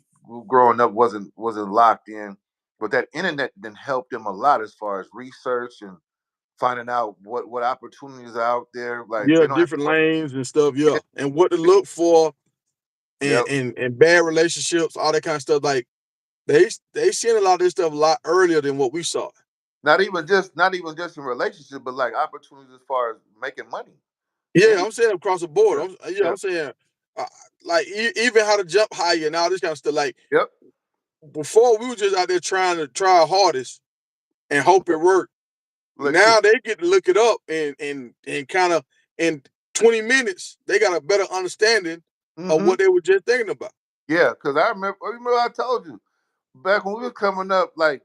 Speaker 2: growing up wasn't locked in, but that internet then helped them a lot as far as research and finding out what opportunities are out there. Like
Speaker 1: Yeah,
Speaker 2: they don't have
Speaker 1: different
Speaker 2: to work.
Speaker 1: lanes and stuff. Yeah, and what to look for, and
Speaker 2: Yep.
Speaker 1: and bad relationships, all that kind of stuff. Like they seen a lot of this stuff a lot earlier than what we saw.
Speaker 2: Not even just in relationship, but like opportunities as far as making money.
Speaker 1: Yeah,
Speaker 2: Any
Speaker 1: I'm saying across the board.
Speaker 2: yeah,
Speaker 1: Yeah,
Speaker 2: yeah,
Speaker 1: I'm saying uh, like even how to jump higher and all this kind of stuff. Like
Speaker 2: yep.
Speaker 1: before, we were just out there trying to try our hardest and hope it worked.
Speaker 2: Look here.
Speaker 1: Now they get to look it up and kind of in 20 minutes they got a better understanding of
Speaker 2: Mm-hmm.
Speaker 1: what they were just thinking about.
Speaker 2: Yeah, because I remember I told you back when we were coming up, like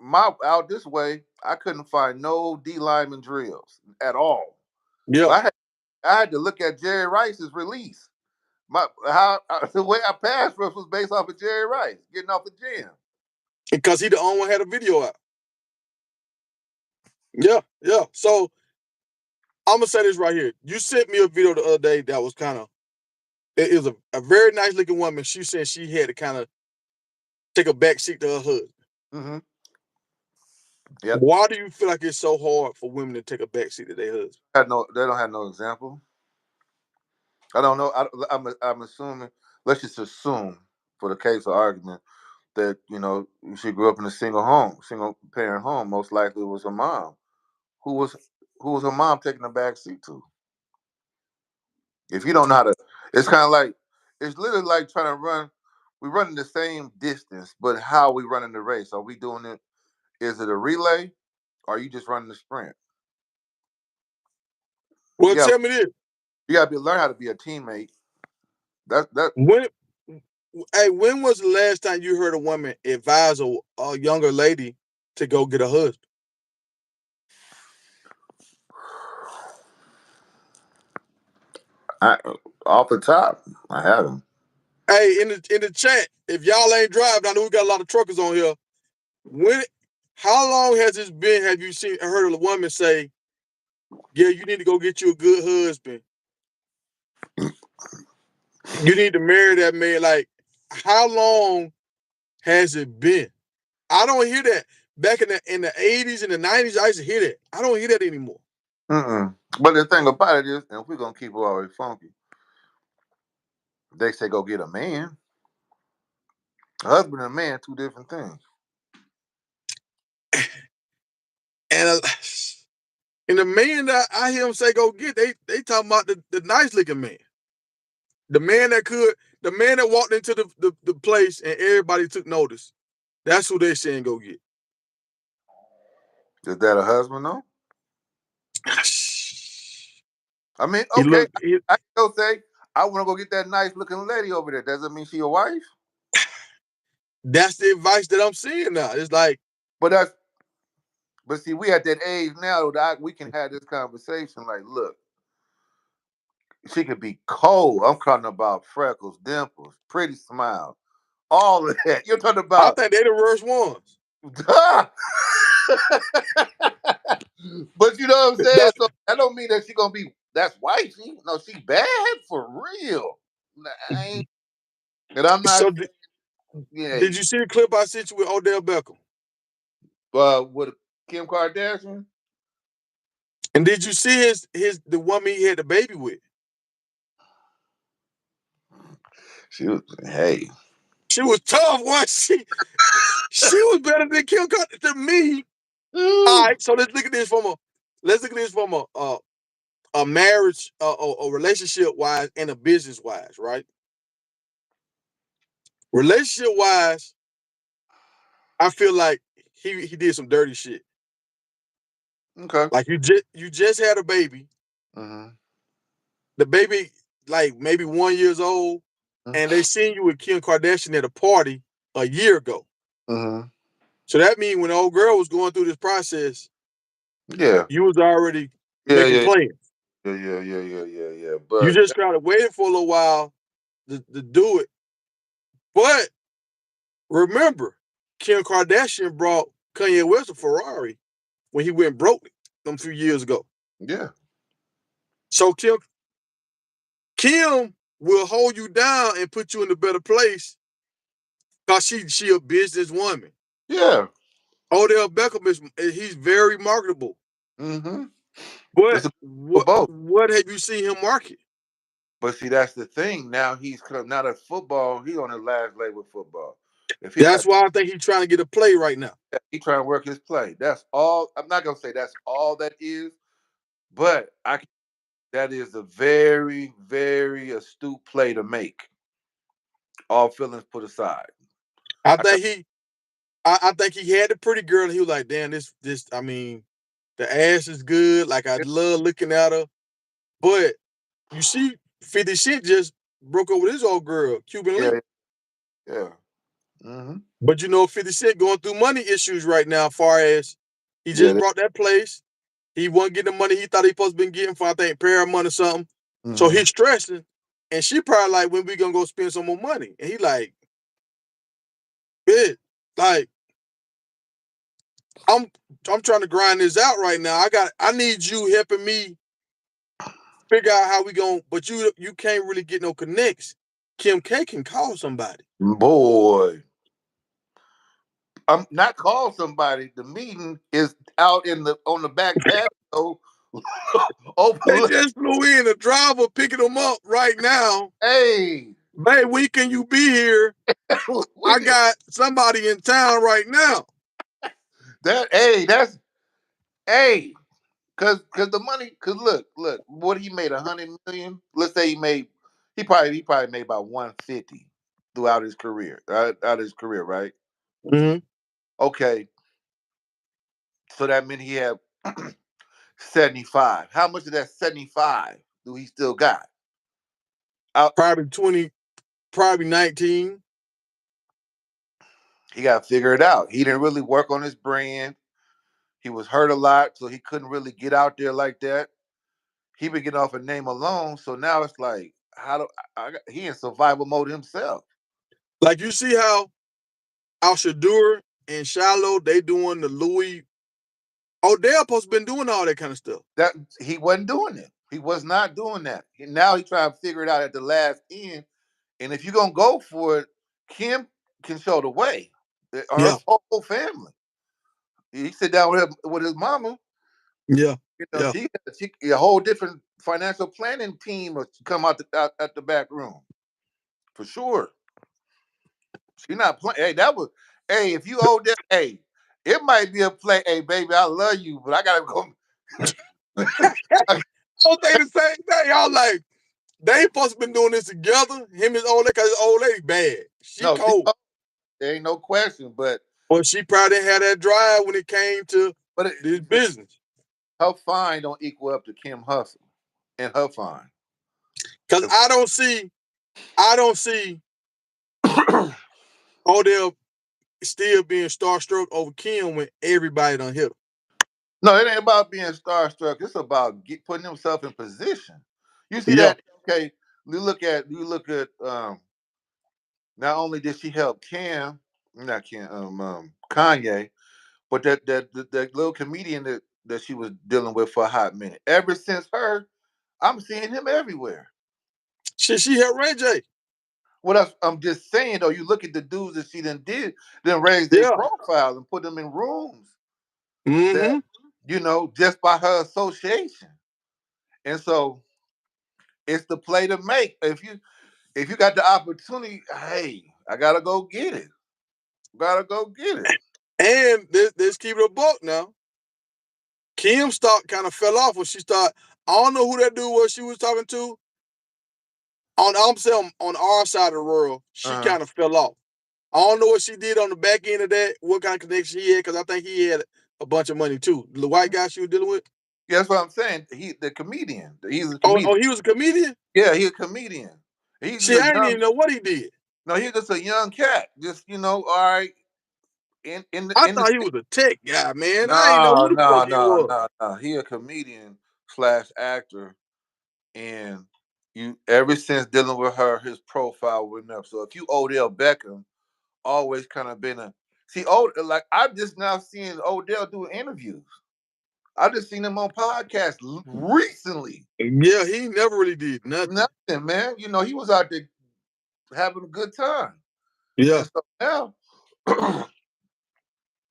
Speaker 2: my out this way, I couldn't find no D lineman drills at all. So
Speaker 1: Yeah,
Speaker 2: I had to look at Jerry Rice's release. The way I passed rush was based off of Jerry Rice getting off the gym.
Speaker 1: because he the only one had a video out. Yeah, yeah. So I'm gonna say this right here. You sent me a video the other day that was kind of it was a very nice looking woman. She said she had to kind of take a back seat to her husband.
Speaker 2: Mm-hmm. Yep.
Speaker 1: Why do you feel like it's so hard for women to take a back seat to their husband?
Speaker 2: They don't have no example. I don't know. I'm assuming. Let's just assume, for the case of argument, that she grew up in a single parent home. Most likely, it was her mom. Who was who was her mom taking the back seat to? If you don't know how to, it's kind of like it's literally like trying to run. We're running the same distance, but how are we running the race? Are we doing it? Is it a relay? Or are you just running the sprint? You
Speaker 1: Well,
Speaker 2: got
Speaker 1: tell me this:
Speaker 2: you got to learn how to be a teammate. That
Speaker 1: when, hey, when was the last time you heard a woman advise a younger lady to go get a husband?
Speaker 2: I, off the top, I haven't.
Speaker 1: Hey, in the chat, if y'all ain't driving, I know we got a lot of truckers on here. when, how long has this been? Have you seen heard a woman say, "Yeah, you need to go get you a good husband. You need to marry that man." Like, how long has it been? I don't hear that. Back in the 80s and the 90s, I used to hear that. I don't hear that anymore.
Speaker 2: But the thing about it is, and if we're gonna keep it always funky, they say go get a man. A husband and a man, two different things.
Speaker 1: And and the man that I hear them say go get, they talking about the nice looking man. The man that could, the man that walked into the place and everybody took notice. That's who they saying go get.
Speaker 2: Is that a husband though? I mean,
Speaker 1: He
Speaker 2: okay,
Speaker 1: looked. He,
Speaker 2: I still say I want to go get that nice looking lady over there. Doesn't mean she your wife.
Speaker 1: that's the advice that I'm seeing now. It's like,
Speaker 2: But that's but see, we at that age now that we can have this conversation. Like, look, she could be cold. I'm talking about freckles, dimples, pretty smile, all of that. You're talking
Speaker 1: I
Speaker 2: about.
Speaker 1: think they the worst ones.
Speaker 2: But you know what I'm saying?
Speaker 1: That's
Speaker 2: So that don't mean that she gonna be that's wifey. No, she bad for real. I ain't, and I'm not
Speaker 1: so.
Speaker 2: yeah.
Speaker 1: Did you see the clip I sent you with Odell Beckham?
Speaker 2: With Kim Kardashian.
Speaker 1: And did you see his the woman he had the baby with?
Speaker 2: She was hey.
Speaker 1: She was tough. What she was better than Kim Kardashian to me. All right, so let's look at this from a marriage, a relationship wise, and a business wise, right? Relationship wise, I feel like he did some dirty shit.
Speaker 2: Okay.
Speaker 1: Like you just had a baby.
Speaker 2: Mm-hmm.
Speaker 1: The baby like maybe 1 years old, and they seen you with Kim Kardashian at a party a year ago.
Speaker 2: Mm-hmm.
Speaker 1: So that means when the old girl was going through this process,
Speaker 2: Yeah.
Speaker 1: you was already
Speaker 2: Yeah,
Speaker 1: making
Speaker 2: yeah,
Speaker 1: plans.
Speaker 2: yeah.
Speaker 1: You
Speaker 2: But
Speaker 1: just gotta wait for a little while to do it. But remember, Kim Kardashian brought Kanye West a Ferrari when he went broke them few years ago.
Speaker 2: yeah.
Speaker 1: So Kim will hold you down and put you in a better place because she a businesswoman.
Speaker 2: Yeah.
Speaker 1: Odell Beckham he's very marketable.
Speaker 2: Mm-hmm.
Speaker 1: But
Speaker 2: It's a for
Speaker 1: what
Speaker 2: both.
Speaker 1: what have you seen him market?
Speaker 2: But see, that's the thing. Now he's come. Now that football, he on his last leg with football. If he
Speaker 1: That's
Speaker 2: got,
Speaker 1: why I think he's trying to get a play right now.
Speaker 2: he trying to work his play. That's all. I'm not gonna say that's all that is, but that is a very, very astute play to make. All feelings put aside.
Speaker 1: I
Speaker 2: I can,
Speaker 1: think I think he had the pretty girl. And he was like, damn, this. I mean, the ass is good. Like I love looking at her. But you see, 50 Cent just broke up with his old girl, Cuban Link.
Speaker 2: yeah, yeah. Mm-hmm.
Speaker 1: But you know, 50 Cent going through money issues right now. As far as he
Speaker 2: Yeah.
Speaker 1: just brought that place, he wasn't getting the money he thought he supposed to been getting for I think Paramount or something. So
Speaker 2: Mm-hmm.
Speaker 1: he's stressing, and she probably like, when we gonna go spend some more money? And he like, bitch, like I'm I'm trying to grind this out right now. I need you helping me figure out how we going. But you can't really get no connects. Kim K can call somebody.
Speaker 2: Boy, I'm not call somebody. The meeting is out in the on the back patio.
Speaker 1: They
Speaker 2: Open.
Speaker 1: just flew in a driver picking them up right now.
Speaker 2: Hey,
Speaker 1: Babe, when can you be here?
Speaker 2: we
Speaker 1: I
Speaker 2: can,
Speaker 1: got somebody in town right now.
Speaker 2: that. Hey, that's hey. Cause the money. Cause look. What he made 100 million. Let's say he probably made about 150 throughout his career. Out his career, right?
Speaker 1: Mm-hmm.
Speaker 2: Okay, so that meant he had 75. How much of that 75 do he still got? Out.
Speaker 1: Probably 20, probably 19.
Speaker 2: He got to figure it out. He didn't really work on his brand. He was hurt a lot, so he couldn't really get out there like that. He been getting off a name alone, so now it's like, how do he in survival mode himself?
Speaker 1: Like you see how Al Shadur and Shiloh, they doing the Louis. Odell supposed to been doing all that kind of stuff.
Speaker 2: That he wasn't doing it. He was not doing that. Now he's trying to figure it out at the last end. And if you're gonna go for it, Kim can show the way. Her
Speaker 1: Yeah,
Speaker 2: whole family. He sit down with his mama.
Speaker 1: yeah,
Speaker 2: You know,
Speaker 1: yeah.
Speaker 2: she a whole different financial planning team will come out the back room for sure. She not playing. Hey, that was. Hey, if you owe that, hey, it might be a play. Hey, baby, I love you, but I gotta go.
Speaker 1: I don't think the same thing. Y'all like they supposed to been doing this together. Him and his old lady, cause his old lady bad. She
Speaker 2: No,
Speaker 1: cold.
Speaker 2: there ain't no question.
Speaker 1: But she probably didn't have that drive when it came to
Speaker 2: But
Speaker 1: this business.
Speaker 2: her fine don't equal up to Kim Hustle and her fine.
Speaker 1: Cause I don't see Odell still being starstruck over Kim when everybody done hit him.
Speaker 2: No, it ain't about being starstruck. It's about putting himself in position. You see
Speaker 1: Yeah.
Speaker 2: that? Okay, you look at. Not only did she help not Kanye, but that little comedian that she was dealing with for a hot minute. Ever since her, I'm seeing him everywhere.
Speaker 1: She helped Ray J.
Speaker 2: I'm just saying though, you look at the dudes that she then raise their
Speaker 1: Yeah.
Speaker 2: profile and put them in rooms that
Speaker 1: Mm-hmm.
Speaker 2: just by her association. And so it's the play to make. If you got the opportunity, hey, I gotta go get it. Gotta go get it.
Speaker 1: And this keep it a buck now. Kim stock kind of fell off when she started. I don't know who that dude was she was talking to. I'm saying on our side of the world, she
Speaker 2: Uh-huh.
Speaker 1: kind of fell off. I don't know what she did on the back end of that, what kind of connection he had, because I think he had a bunch of money too. The white guy she was dealing with.
Speaker 2: Yeah, that's what I'm saying. The comedian. He's a
Speaker 1: Oh,
Speaker 2: comedian.
Speaker 1: he was a comedian?
Speaker 2: Yeah, he's a comedian. He's just
Speaker 1: See,
Speaker 2: a
Speaker 1: I didn't
Speaker 2: young.
Speaker 1: even know what he did.
Speaker 2: No, he's just a young cat. Just all right.
Speaker 1: I
Speaker 2: In the
Speaker 1: thought he was a tech guy, man. I didn't know
Speaker 2: no
Speaker 1: who the
Speaker 2: no
Speaker 1: fuck he
Speaker 2: no
Speaker 1: was.
Speaker 2: no no. He a comedian slash actor, and you ever since dealing with her, his profile went up. So if you Odell Beckham, always kind of been a like I'm just now seeing Odell doing interviews. I just seen him on podcasts recently.
Speaker 1: Yeah, he never really did nothing.
Speaker 2: Nothing, man. He was out there having a good time.
Speaker 1: Yeah.
Speaker 2: And so now,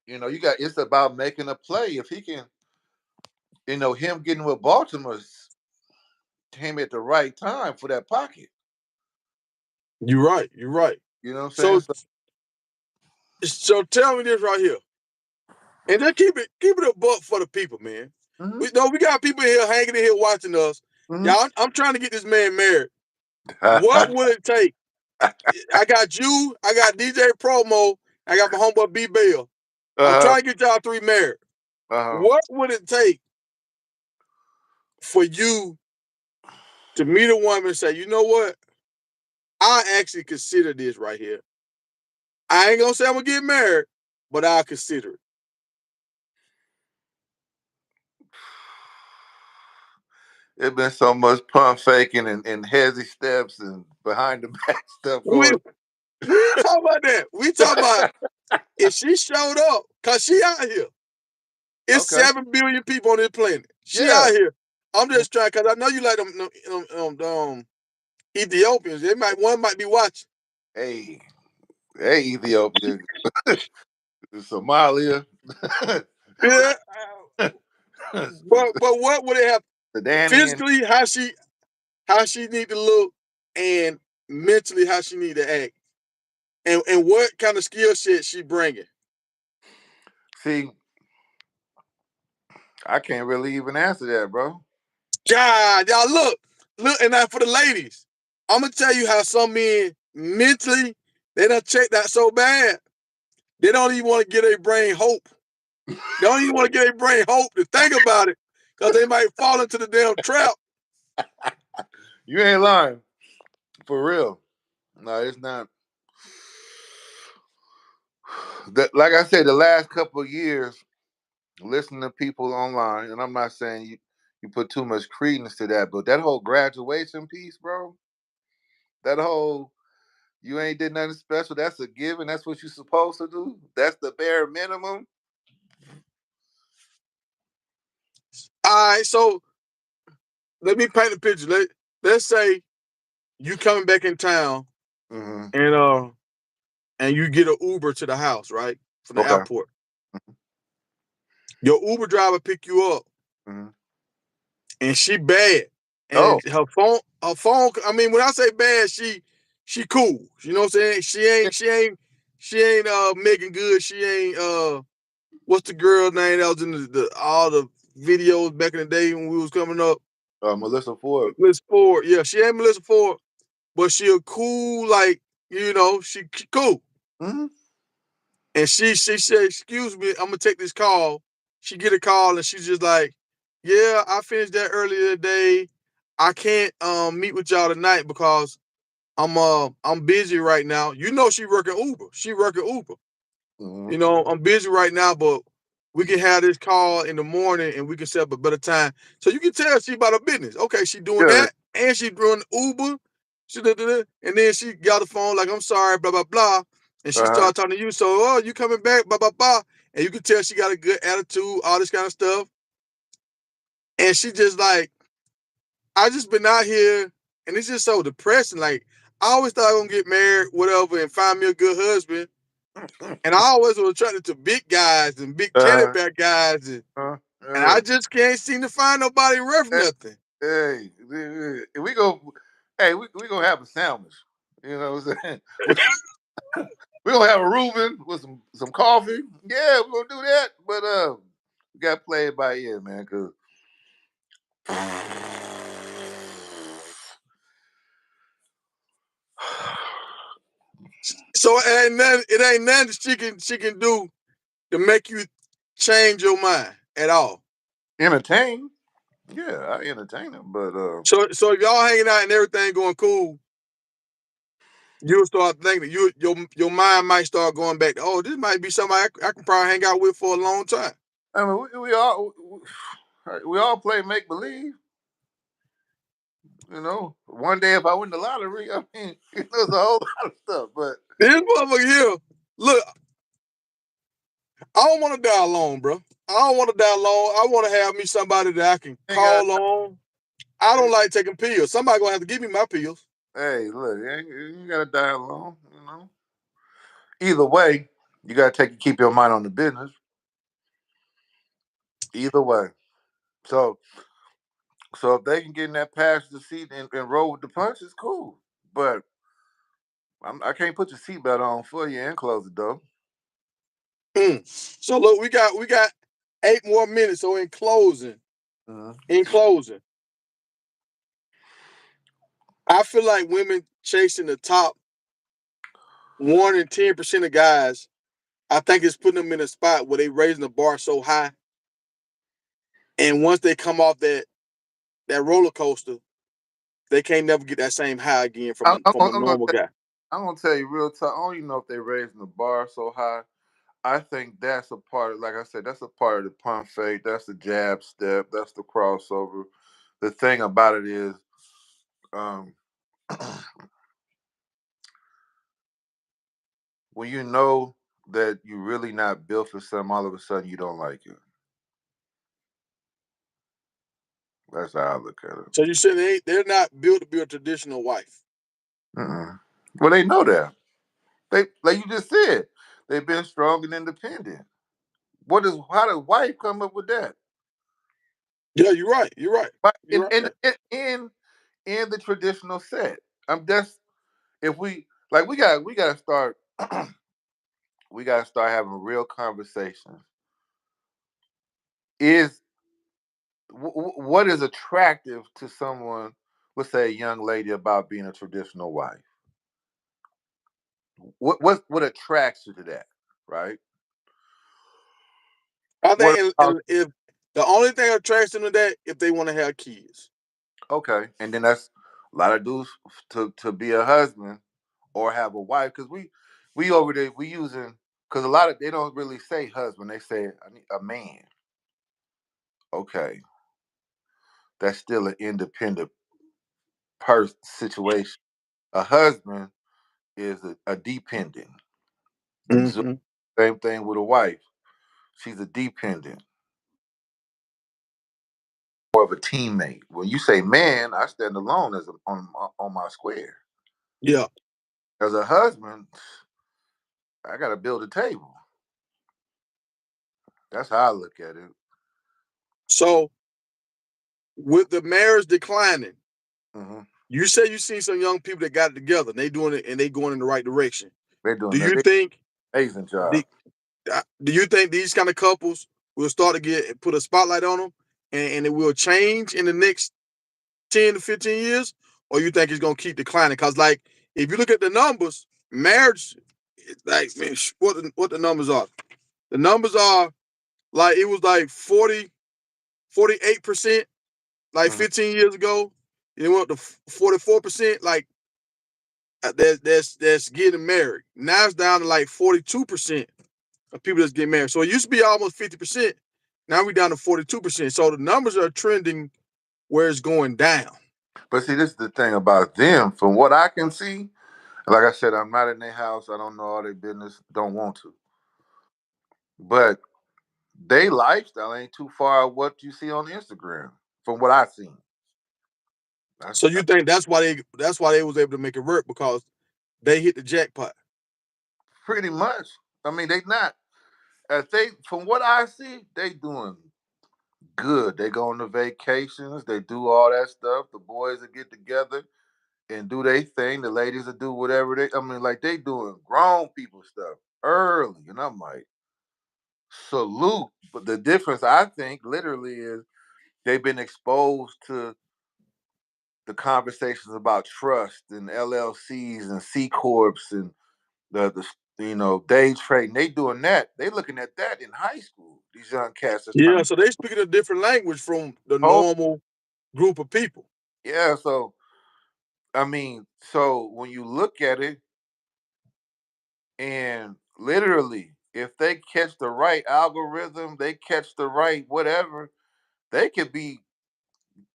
Speaker 2: it's about making a play. If he can, him getting with Baltimore came at the right time for that pocket.
Speaker 1: You're right. You're right.
Speaker 2: You know what I'm saying?
Speaker 1: So so tell me this right here. And then keep it a buck for the people, man.
Speaker 2: Mm-hmm.
Speaker 1: We got people here hanging in here watching us.
Speaker 2: Mm-hmm.
Speaker 1: Y'all, I'm trying to get this man married. What would it take? I got you, I got DJ Promo, I got my homeboy B Bell. I'm
Speaker 2: uh-huh.
Speaker 1: trying to get y'all three married.
Speaker 2: Uh-huh.
Speaker 1: What would it take for you to meet a woman and say, you know what? I actually consider this right here. I ain't gonna say I'm gonna get married, but I'll consider it.
Speaker 2: It's been so much pump faking and hezzy steps and behind the back stuff
Speaker 1: We
Speaker 2: going.
Speaker 1: we ain't talking about that. We talking about if she showed up, cause she out here. It's
Speaker 2: Okay.
Speaker 1: 7 billion people on this planet. She
Speaker 2: Yeah.
Speaker 1: out here. I'm just trying, cause I know you like them Ethiopians. One might be watching.
Speaker 2: Hey, Ethiopia, Somalia,
Speaker 1: Yeah, but what would it have
Speaker 2: Sudanian.
Speaker 1: physically? How she need to look, and mentally how she need to act, and what kind of skill set she bringing.
Speaker 2: See, I can't really even answer that, bro.
Speaker 1: God, y'all look, and now for the ladies, I'm gonna tell you how some men mentally they done check that so bad they don't even want to give their brain hope. They don't even want to give their brain hope to think about it because they might fall into the damn trap.
Speaker 2: You ain't lying, for real. No, it's not. Like I said, the last couple of years, listening to people online, and I'm not saying you put too much credence to that, but that whole graduation piece, bro, that whole You ain't did nothing special. That's a given. That's what you're supposed to do. That's the bare minimum.
Speaker 1: All right, so let me paint a picture. Let's say you coming back in town
Speaker 2: Mm-hmm.
Speaker 1: and you get an Uber to the house, right? From the
Speaker 2: Okay.
Speaker 1: airport. Your Uber driver pick you up
Speaker 2: Mm-hmm.
Speaker 1: and she bad.
Speaker 2: Oh.
Speaker 1: And her phone, I mean, when I say bad, she cool. You know what I'm saying? She ain't making good. She ain't what's the girl name that was in the all the videos back in the day when we was coming up?
Speaker 2: Melissa Ford.
Speaker 1: Melissa Ford. Yeah, she ain't Melissa Ford, but she a cool, like, she cool.
Speaker 2: Mm-hmm.
Speaker 1: And she said, "Excuse me, I'm gonna take this call." She get a call and she's just like, "Yeah, I finished that earlier today. I can't meet with y'all tonight because I'm busy right now." She working Uber. She working Uber.
Speaker 2: Mm-hmm.
Speaker 1: I'm busy right now, but we can have this call in the morning and we can set up a better time. So you can tell she about her business. Okay, she doing
Speaker 2: Yeah.
Speaker 1: that and she doing Uber. And then she got the phone like, "I'm sorry, blah, blah, blah." And she
Speaker 2: Uh-huh.
Speaker 1: started talking to you. So, "Oh, you coming back, blah, blah, blah." And you can tell she got a good attitude, all this kind of stuff. And she just like, "I just been out here and it's just so depressing. Like, I always thought I was gonna get married, whatever, and find me a good husband. And I always was attracted to big guys and big
Speaker 2: Uh-huh.
Speaker 1: back guys. And
Speaker 2: Uh-huh.
Speaker 1: I just can't seem to find nobody worth
Speaker 2: Hey,
Speaker 1: nothing."
Speaker 2: hey, we go. Hey, we gonna have a sandwich. You know what I'm saying? We gonna have a Reuben with some coffee. Yeah, we're gonna do that. But we gotta play it by ear, man. Cause
Speaker 1: So it ain't nothing she can do to make you change your mind at all.
Speaker 2: entertain. Yeah, I entertain them. But
Speaker 1: So if y'all hanging out and everything going cool, you'll start thinking your mind might start going back to, "Oh, this might be somebody I can probably hang out with for a long time."
Speaker 2: I mean, we all play make believe. You know, one day if I win the lottery, I mean, there's a whole lot of stuff. But
Speaker 1: This motherfucker here, look, I don't want to die alone, bro. I don't want to die alone. I want to have me somebody that I can
Speaker 2: ain't got.
Speaker 1: call on. I don't like taking pills. Somebody gonna have to give me my pills.
Speaker 2: Hey, look, you gotta die alone. You know. Either way, you gotta keep your mind on the business. Either way. So so if they can get in that passenger seat and roll with the punches, cool. But I can't put your seatbelt on for you and close the door.
Speaker 1: So look, we got 8 more minutes. So
Speaker 2: Mhm.
Speaker 1: in closing, I feel like women chasing the top 1 and 10% of guys. I think it's putting them in a spot where they raising the bar so high, and once they come off that roller coaster, they can't never get that same high again from
Speaker 2: I'm,
Speaker 1: a
Speaker 2: I'm,
Speaker 1: from
Speaker 2: gonna-
Speaker 1: a
Speaker 2: I'm, gonna
Speaker 1: normal
Speaker 2: tell,
Speaker 1: guy.
Speaker 2: I'm gonna tell you real talk. I don't even know if they're raising the bar so high. I think that's a part of, like I said, that's a part of the pump fake. That's the jab step. That's the crossover. The thing about it is, um, when you know that you're really not built for something, all of a sudden you don't like it. That's how I look at it.
Speaker 1: So you said they're not built to be a traditional wife.
Speaker 2: Mm-mm. Well, they know that. They, like you just said, they've been strong and independent. How does wife come up with that?
Speaker 1: Yeah, you're right. You're right.
Speaker 2: But
Speaker 1: You're right.
Speaker 2: in the traditional set. I'm just if we like we gotta start we gotta start having real conversations. Is what is attractive to someone, let's say a young lady, about being a traditional wife? What attracts you to that, right?
Speaker 1: I
Speaker 2: What
Speaker 1: think
Speaker 2: about
Speaker 1: if the only thing attracts them to that if they want to have kids.
Speaker 2: okay, and then that's a lot of dudes to be a husband or have a wife because we over there we using because a lot of they don't really say husband, they say I need a man. Okay, that's still an independent person situation. A husband is a dependent. So
Speaker 1: Mm-hmm.
Speaker 2: same thing with a wife. She's a dependent, more of a teammate. When you say man, I stand alone as on my square.
Speaker 1: Yeah.
Speaker 2: As a husband, I got to build a table. That's how I look at it.
Speaker 1: So with the marriage declining,
Speaker 2: Hmm.
Speaker 1: you say you seen some young people that got it together and they doing it and they going in the right direction.
Speaker 2: They're
Speaker 1: Do
Speaker 2: doing
Speaker 1: you
Speaker 2: an
Speaker 1: think
Speaker 2: amazing job.
Speaker 1: do you think these kind of couples will start to get put a spotlight on them and it will change in the next 10 to 15 years? Or you think it's gonna keep declining? Because like if you look at the numbers, marriage, like man, what the numbers are. The numbers are like it was like 48% like
Speaker 2: Hmm.
Speaker 1: 15 years ago. It went to 44%. Like that's getting married. Now it's down to like 42% of people that's getting married. So it used to be almost 50%. Now we down to 42%. So the numbers are trending where it's going down.
Speaker 2: But see, this is the thing about them. From what I can see, like I said, I'm not in their house. I don't know all their business. Don't want to. But they lifestyle ain't too far what you see on Instagram. From what I've seen, that's
Speaker 1: So you think that's why they was able to make it work because they hit the jackpot.
Speaker 2: pretty much. I mean, they not. They from what I see, they doing good. They go on the vacations. They do all that stuff. The boys will get together and do their thing. The ladies will do whatever they. I mean, like they doing grown people stuff early, and I'm like, salute. But the difference, I think, literally is they've been exposed to the conversations about trust and LLCs and C corps and the day trading. They doing that. They looking at that in high school. These young cats that's trying
Speaker 1: Yeah,
Speaker 2: to.
Speaker 1: so they speaking a different language from the
Speaker 2: Oh
Speaker 1: normal group of people.
Speaker 2: yeah, so I mean, so when you look at it, and literally, if they catch the right algorithm, they catch the right whatever, they could be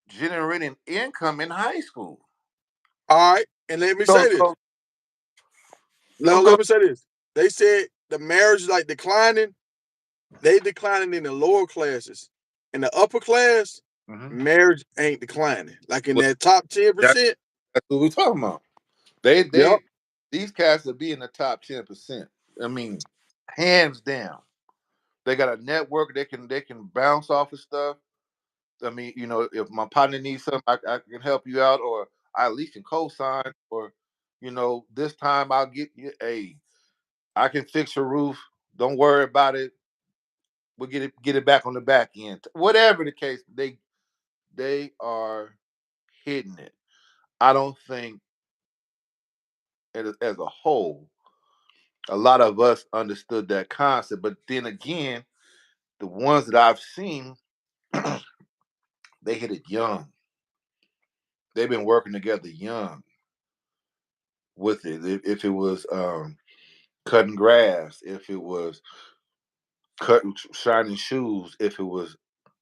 Speaker 2: generating income in high school.
Speaker 1: All right, and let me
Speaker 2: So,
Speaker 1: say this.
Speaker 2: so
Speaker 1: Now
Speaker 2: oh, go.
Speaker 1: let me say this. They said the marriage is like declining. They declining in the lower classes. In the upper class,
Speaker 2: Hmm.
Speaker 1: marriage ain't declining. Like in
Speaker 2: Well,
Speaker 1: that top 10%.
Speaker 2: that's what we're talking about. They
Speaker 1: Yep.
Speaker 2: they these cats will be in the top 10%. I mean, hands down. They got a network. They can bounce off of stuff. I mean, if my partner needs something, I can help you out, or I at least can co-sign, or this time I'll get you. Hey, I can fix your roof. Don't worry about it. We'll get it back on the back end. Whatever the case, they are hitting it. I don't think as a whole, a lot of us understood that concept. But then again, the ones that I've seen, they hit it young. They've been working together young with it. If it was cutting grass, if it was cutting shining shoes, if it was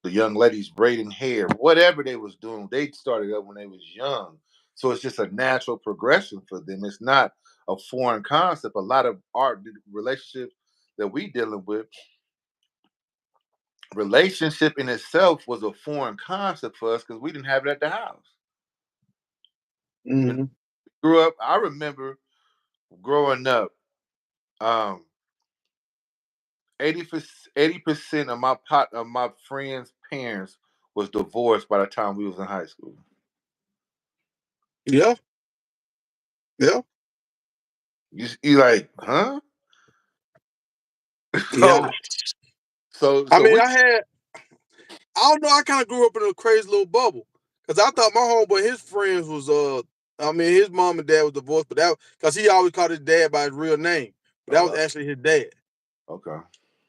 Speaker 2: the young ladies braiding hair, whatever they was doing, they started up when they was young. So it's just a natural progression for them. It's not a foreign concept. A lot of art relationships that we dealing with, relationship in itself was a foreign concept for us because we didn't have it at the house. When
Speaker 1: Mm-hmm.
Speaker 2: I grew up, I remember growing up, um, 80% of my friends' parents was divorced by the time we was in high school.
Speaker 1: Yeah. Yeah.
Speaker 2: You like, huh?
Speaker 1: Yeah.
Speaker 2: So so
Speaker 1: I
Speaker 2: so
Speaker 1: mean,
Speaker 2: we
Speaker 1: I don't know, I kind of grew up in a crazy little bubble. Cause I thought my homeboy, his friends was I mean, his mom and dad was divorced, but that because he always called his dad by his real name. But that was
Speaker 2: uh,
Speaker 1: actually his dad.
Speaker 2: okay.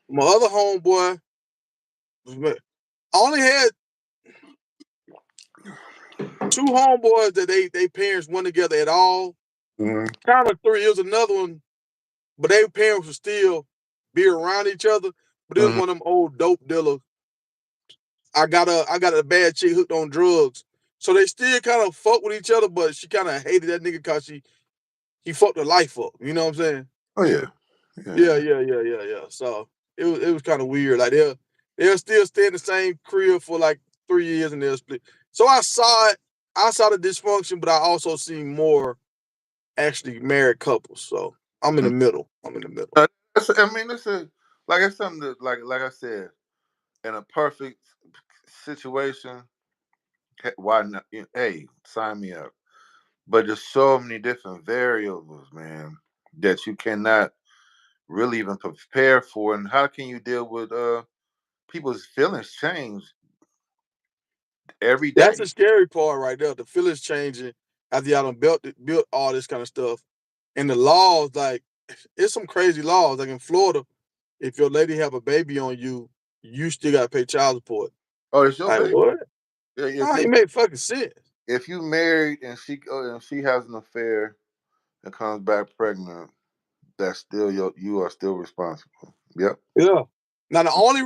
Speaker 1: My other homeboy, I only had two homeboys that they parents went together at all.
Speaker 2: Hmm.
Speaker 1: Kind of three. It was another one, but their parents would still be around each other. But it was
Speaker 2: Hmm.
Speaker 1: one of them old dope dealers. I got a bad chick hooked on drugs. So they still kind of fuck with each other, but she kind of hated that nigga because he fucked her life up. You know what I'm saying?
Speaker 2: Oh yeah,
Speaker 1: Yeah,
Speaker 2: yeah.
Speaker 1: yeah, yeah, yeah, yeah. So it was kind of weird. Like they'll still stay in the same crib for like 3 years and they'll split. So I saw it. I saw the dysfunction, but I also seen more actually married couples. So I'm in the middle. I'm in the middle.
Speaker 2: I mean, this is like it's something that, like I said, in a perfect situation, why not? Hey, sign me up. But there's so many different variables, man, that you cannot really even prepare for. And how can you deal with people's feelings change every
Speaker 1: That's the
Speaker 2: day?
Speaker 1: scary part right there. The feelings changing after y'all done built all this kind of stuff. And the laws, like, it's some crazy laws. Like in Florida, if your lady have a baby on you, you still gotta pay child support.
Speaker 2: Oh, it's your
Speaker 1: Like
Speaker 2: baby.
Speaker 1: what?
Speaker 2: Yeah,
Speaker 1: How it make fucking sense?
Speaker 2: if you married and she has an affair and comes back pregnant, that's still you are still responsible. Yep.
Speaker 1: Yeah. Now the only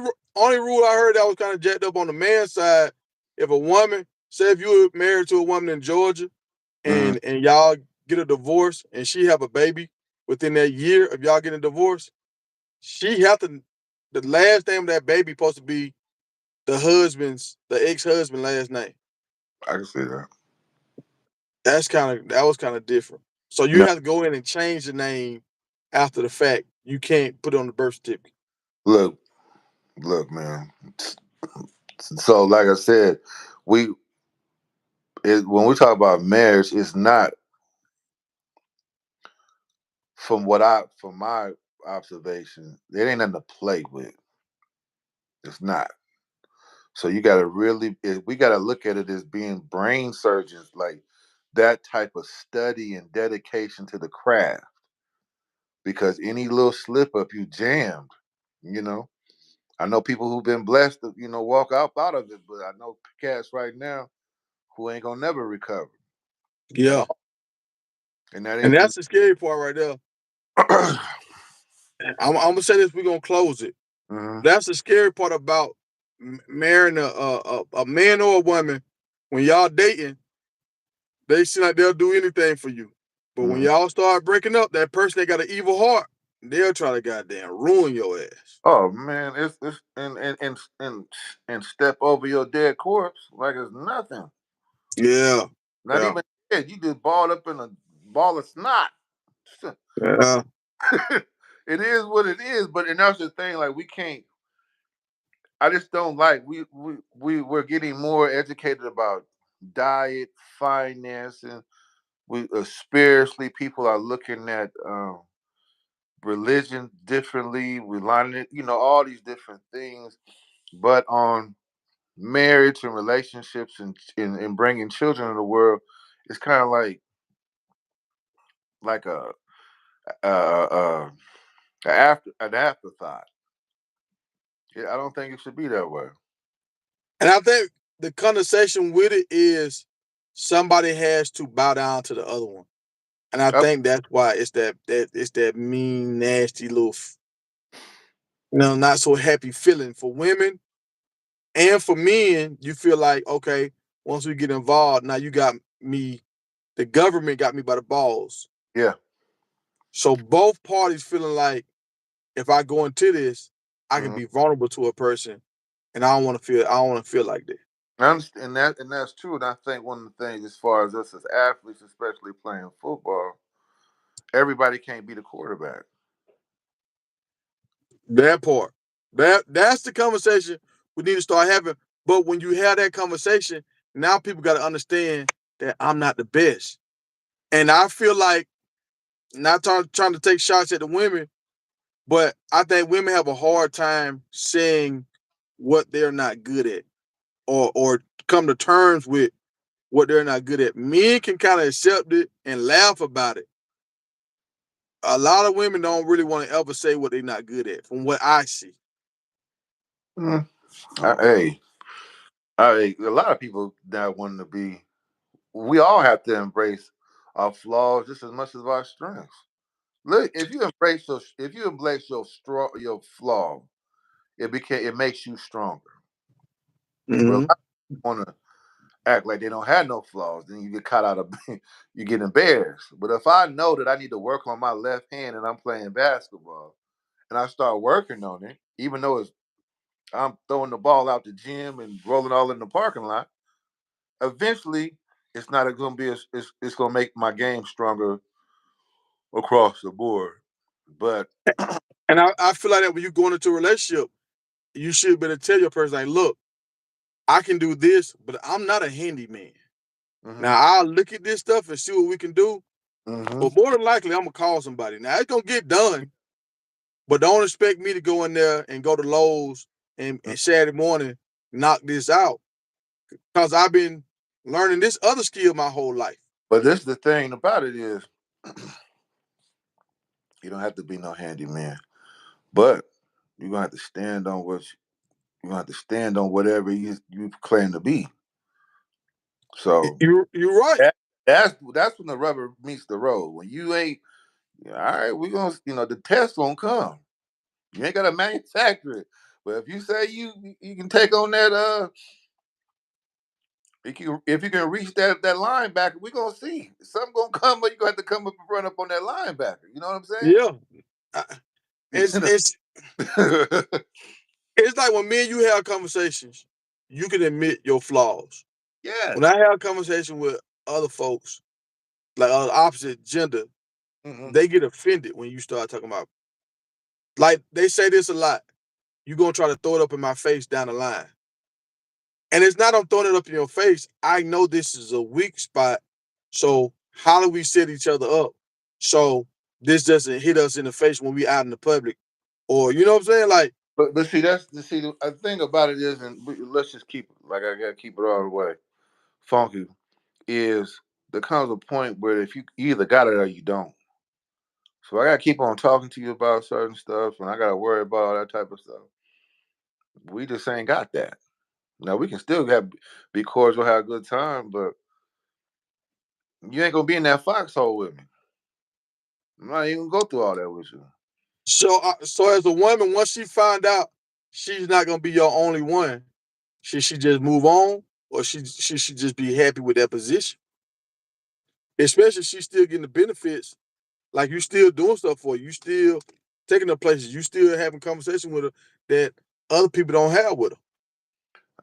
Speaker 1: rule I heard that was kind of jacked up on the man's side, if a woman, say if you were married to a woman in Georgia
Speaker 2: Mm-hmm.
Speaker 1: and y'all get a divorce and she have a baby within that year of y'all getting a divorce, she have to the last name of that baby supposed to be the ex-husband last name.
Speaker 2: I can see that.
Speaker 1: That was kind of different. So you
Speaker 2: Now,
Speaker 1: have to go in and change the name after the fact. You can't put it on the birth certificate.
Speaker 2: look, look, man. So, like I said, we when we talk about marriage, it's not from my observation. It ain't nothing to play with. It's not. So you got to we got to look at it as being brain surgeons, like that type of study and dedication to the craft. Because any little slip up, you jammed. You know, I know people who've been blessed to walk out of it, but I know cats right now who ain't gonna never recover at
Speaker 1: Yeah.
Speaker 2: all. And that
Speaker 1: And
Speaker 2: is the
Speaker 1: that's the scary part right there. I'm gonna say this. We're gonna close it.
Speaker 2: Mhm.
Speaker 1: That's the scary part about marrying a man or a woman. When y'all dating, they seem like they'll do anything for you. But when
Speaker 2: Mhm.
Speaker 1: y'all start breaking up, that person that got an evil heart, they'll try to goddamn ruin your ass.
Speaker 2: Oh man, it's and step over your dead corpse like it's nothing.
Speaker 1: Yeah,
Speaker 2: Not
Speaker 1: yeah,
Speaker 2: even dead. You just balled up in a ball of snot.
Speaker 1: yeah,
Speaker 2: It is what it is. But and that's the thing. Like we can't. I just don't like we're getting more educated about diet, finance, and we spiritually people are looking at religion differently. We're learning it, all these different things. But on marriage and relationships and bringing children in the world, it's kind of like a an afterthought. Yeah, I don't think it should be that way.
Speaker 1: and I think the conversation with it is somebody has to bow down to the other one, and I
Speaker 2: Uh,
Speaker 1: think that's why it's that mean, nasty little, not so happy feeling for women and for men. You feel like okay, once we get involved, now you got me. The government got me by the balls.
Speaker 2: yeah,
Speaker 1: So both parties feeling like if I go into this, I can
Speaker 2: hmm
Speaker 1: be vulnerable to a person, and I don't want to feel like that.
Speaker 2: I understand that, and that's true. And I think one of the things, as far as us as athletes, especially playing football, everybody can't be the quarterback.
Speaker 1: That part. That's the conversation we need to start having. But when you have that conversation, now people got to understand that I'm not the best. And I feel like not trying to take shots at the women, but I think women have a hard time saying what they're not good at or come to terms with what they're not good at. Men can kind of accept it and laugh about it. A lot of women don't really want to ever say what they're not good at, from what I see.
Speaker 2: Mm. Hey, a lot of people now want to be. We all have to embrace our flaws just as much as our strengths. Look, if you embrace your flaw, it makes you stronger. But a lot
Speaker 1: Mm-hmm.
Speaker 2: want to act like they don't have no flaws, then you get caught out of you get embarrassed. But if I know that I need to work on my left hand and I'm playing basketball and I start working on it, even though I'm throwing the ball out the gym and rolling all in the parking lot, eventually it's not going to be it's going to make my game stronger across the board. But
Speaker 1: And I feel like that when you go into a relationship, you should better tell your person, like, look, I can do this, but I'm not a handyman.
Speaker 2: hmm
Speaker 1: Now I'll look at this stuff and see what we can do.
Speaker 2: hmm
Speaker 1: But more than likely, I'm gonna call somebody. Now it's gonna get done, but don't expect me to go in there and go to Lowe's and Saturday morning knock this out. Cause I've been learning this other skill my whole life.
Speaker 2: but this the thing about it is you don't have to be no handyman, but you're gonna have to stand on you're gonna have to stand on whatever you claim to be. So
Speaker 1: You're right.
Speaker 2: that's when the rubber meets the road. When you ain't all right, we gonna the test gonna come. You ain't gotta manufacture it. But if you say you can take on that if you can reach that linebacker, we gonna see. Something gonna come, but you gonna have to come up and run up on that linebacker. You know what I'm saying?
Speaker 1: Yeah. I- It's
Speaker 2: You know?
Speaker 1: it's it's like when me and you have conversations, you can admit your flaws. When
Speaker 2: yes.
Speaker 1: I have a conversation with other folks, like opposite gender,
Speaker 2: hmm
Speaker 1: they get offended when you start talking about, like they say this a lot. You gonna try to throw it up in my face down the line. And it's not I'm throwing it up in your face. I know this is a weak spot. So how do we set each other up so this doesn't hit us in the face when we out in the public? Or you know what I'm saying? Like,
Speaker 2: But see the thing about it is, and let's just keep like I gotta keep it all the way funky. Is there comes a point where if you either got it or you don't. So I gotta keep on talking to you about certain stuff, and I gotta worry about all that type of stuff. We just ain't got that. Now we can still be cordial, have a good time, but you ain't gonna be in that foxhole with me. I'm not even gonna go through all that with you.
Speaker 1: so as a woman, once she find out she's not gonna be your only one, should she just move on, or she should just be happy with that position? Especially if she's still getting the benefits, like you still doing stuff for her, you still taking her places, you still having conversation with her that other people don't have with her.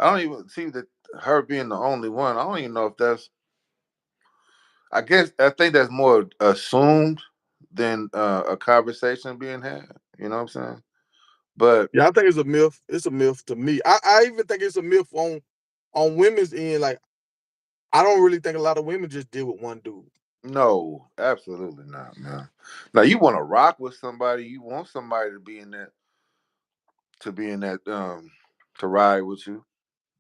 Speaker 2: I don't even see that her being the only one. I don't even know if that's. I think that's more assumed than a conversation being had. You know what I'm saying? But
Speaker 1: Yeah, I think it's a myth. It's a myth to me. I even think it's a myth on women's end. Like I don't really think a lot of women just deal with one dude.
Speaker 2: no, absolutely not, man. Now you want to rock with somebody. You want somebody to be in that to ride with you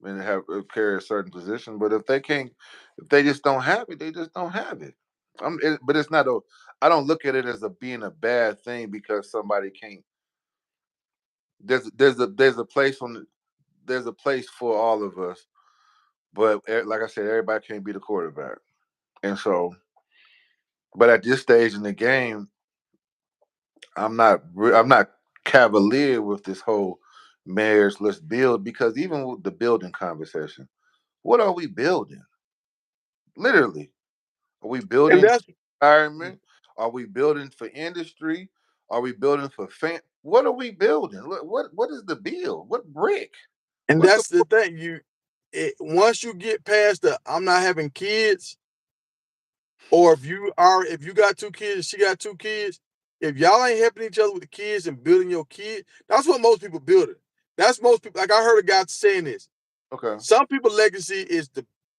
Speaker 2: and have carry a certain position. But if they can't, if they just don't have it, they just don't have it. But it's not a. I don't look at it as being a bad thing because somebody can't. There's a place there's a place for all of us. But like I said, everybody can't be the quarterback, and so. But at this stage in the game, I'm not cavalier with this whole marriage. Let's build because even with the building conversation, what are we building? Literally, are we
Speaker 1: And
Speaker 2: building
Speaker 1: that's
Speaker 2: environment? Are we building for industry? Are we building for fan? What are we building? What is the build? What brick?
Speaker 1: and
Speaker 2: What's the
Speaker 1: that's the thing. Once you get past the I'm not having kids, or if you got two kids, she got two kids, if y'all ain't helping each other with the kids and building your kid, that's what most people building. That's most people. Like I heard a guy saying this.
Speaker 2: okay?
Speaker 1: Some people legacy is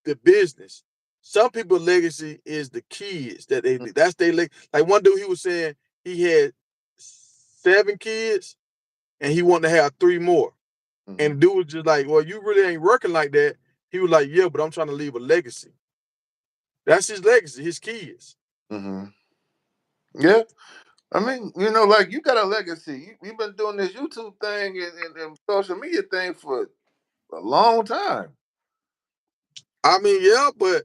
Speaker 1: the business. Some people legacy is the kids that that's their like one dude he was saying he had 7 kids and he wanted to have 3 more. And
Speaker 2: Mm-hmm.
Speaker 1: the dude was just like, well, you really ain't working like that. He was like, yeah, but I'm trying to leave a legacy. That's his legacy, his kids.
Speaker 2: Mm-hmm. Yeah, I mean, like you got a legacy. You've been doing this YouTube thing and social media thing for a long time.
Speaker 1: I mean, yeah, but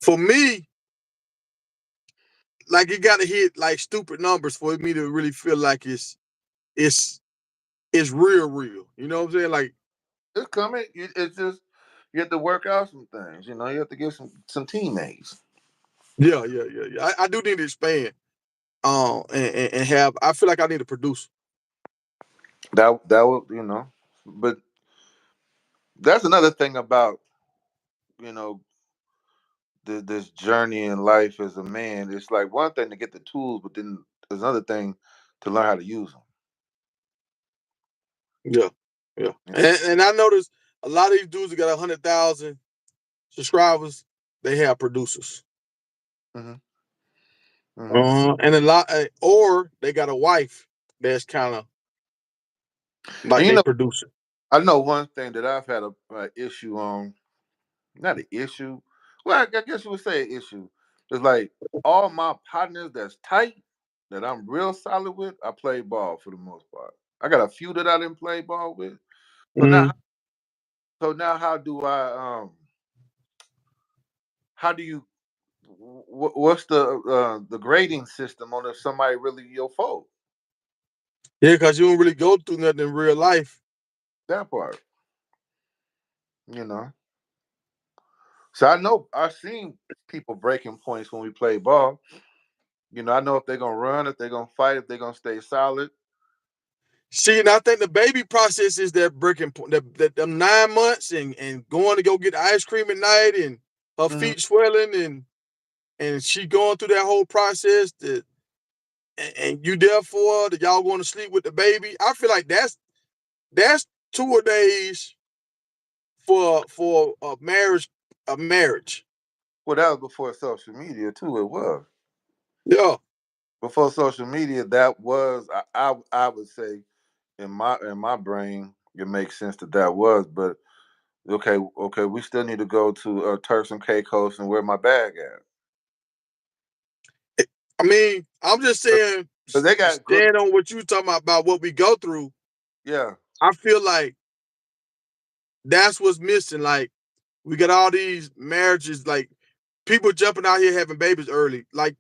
Speaker 1: for me, like it gotta hit like stupid numbers for me to really feel like it's it's real. You know what I'm saying? Like
Speaker 2: It's coming. It's just. you have to work out some things. You know, you have to get some teammates.
Speaker 1: Yeah. I do need to expand. And have. I feel like I need a producer.
Speaker 2: That would, but that's another thing about, you know this journey in life as a man. It's like one thing to get the tools, but then there's another thing to learn how to use
Speaker 1: Yeah, yeah.
Speaker 2: them.
Speaker 1: And I noticed a lot of these dudes that got 100,000 subscribers, they have producers.
Speaker 2: Hmm. Hmm.
Speaker 1: And a lot, or they got a wife that's kind of like
Speaker 2: And
Speaker 1: they producer.
Speaker 2: I know one thing that I've had a issue on. Not an issue. Well, I guess you would say an issue. It's like all my partners that's tight, that I'm real solid with, I play ball for the most part. I got a few that I didn't play ball with. So now,
Speaker 1: Mm.
Speaker 2: how do how do you, what's the grading system on if somebody really your fault?
Speaker 1: Yeah, because you don't really go through nothing in real life.
Speaker 2: That part, you know. So I know I've seen people breaking points when we play ball. I know if they're gonna run, if they're gonna fight, if they're gonna stay solid.
Speaker 1: See, and I think the baby process is that breaking point, that them 9 months and going to go get ice cream at night and her
Speaker 2: Hmm.
Speaker 1: feet swelling and she going through that whole process that and you there for her, that y'all going to sleep with the baby. I feel like that's 2 days for a marriage.
Speaker 2: Well, that was before social media too. It was
Speaker 1: Yeah.
Speaker 2: before social media. That was I would say in my brain it makes sense that was. But okay, we still need to go to Turks and Caicos and where my bag at.
Speaker 1: I mean, I'm just saying,
Speaker 2: Cause they got good.
Speaker 1: stand on what you talking about what we go through.
Speaker 2: Yeah.
Speaker 1: I feel like that's what's missing. Like we got all these marriages, like people jumping out here having babies early. Like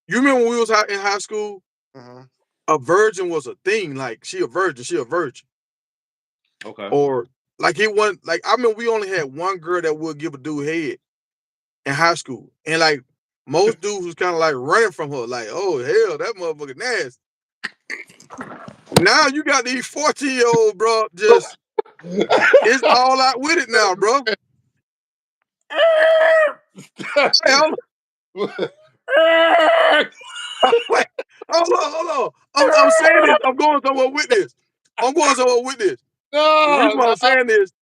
Speaker 1: you remember when we was in high school,
Speaker 2: Hmm.
Speaker 1: a virgin was a thing. Like she a virgin, she a virgin.
Speaker 2: Okay.
Speaker 1: Or like it wasn't like I mean we only had one girl that would give a dude head in high school. And like most dudes was kind of like running from her, like, oh hell, that motherfucker nasty. Now you got these 14-year-old, bro, just it's all out with it now, bro. Hey, wait, hold on. I'm saying this. I'm going somewhere with this. I'm going somewhere with this. The reason
Speaker 2: No,
Speaker 1: why
Speaker 2: no.
Speaker 1: I'm saying this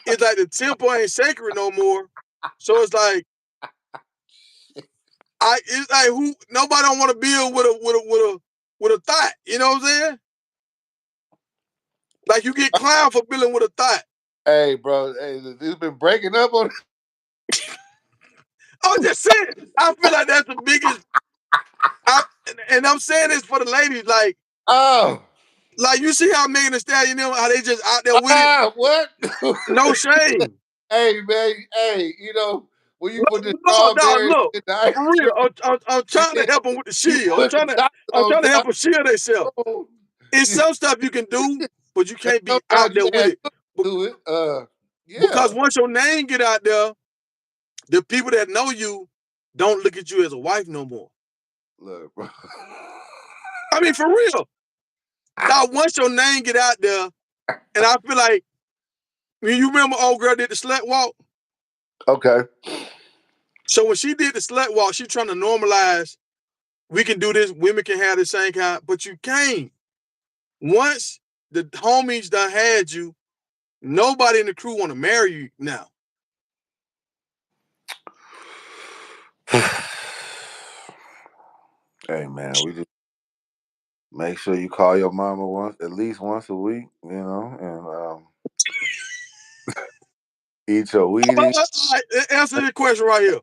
Speaker 1: is like the temple ain't sacred no more. So it's like it's like who nobody don't want to build with a thought. You know what I'm saying? Like you get clowned for building with a thought.
Speaker 2: Hey, bro. Hey, it's been breaking up on.
Speaker 1: I'm just saying. I feel like that's the biggest. I, and I'm saying this for the ladies.
Speaker 2: Oh.
Speaker 1: Like you see how Megan Thee Stallion, how they just out there with it,
Speaker 2: What?
Speaker 1: no shame.
Speaker 2: Hey, man. Hey, when you put the
Speaker 1: No, dog,
Speaker 2: strawberries
Speaker 1: look,
Speaker 2: in the ice
Speaker 1: for real.
Speaker 2: cream,
Speaker 1: I'm
Speaker 2: and
Speaker 1: trying to
Speaker 2: then
Speaker 1: help them with the
Speaker 2: you
Speaker 1: shield.
Speaker 2: put the chocolate
Speaker 1: I'm
Speaker 2: on
Speaker 1: trying to help
Speaker 2: top.
Speaker 1: them shield themselves.
Speaker 2: Oh,
Speaker 1: It's
Speaker 2: you,
Speaker 1: some stuff you can do, but you can't be out
Speaker 2: sometimes
Speaker 1: there
Speaker 2: you
Speaker 1: with
Speaker 2: add
Speaker 1: it.
Speaker 2: sugar to it.
Speaker 1: Because
Speaker 2: Yeah.
Speaker 1: once your name get out there, the people that know you don't look at you as a wife no more.
Speaker 2: Look, bro.
Speaker 1: I mean, for real. Now, once your name get out there, and I feel like when you remember old girl did the slut walk.
Speaker 2: Okay.
Speaker 1: So when she did the slut walk, she trying to normalize. We can do this. Women can have the same kind, but you can't. Once the homies done had you, nobody in the crew want to marry you now.
Speaker 2: Hey, man, we just make sure you call your mama at least once a week, and eat your
Speaker 1: All
Speaker 2: Wheaties.
Speaker 1: right, answer this question right here.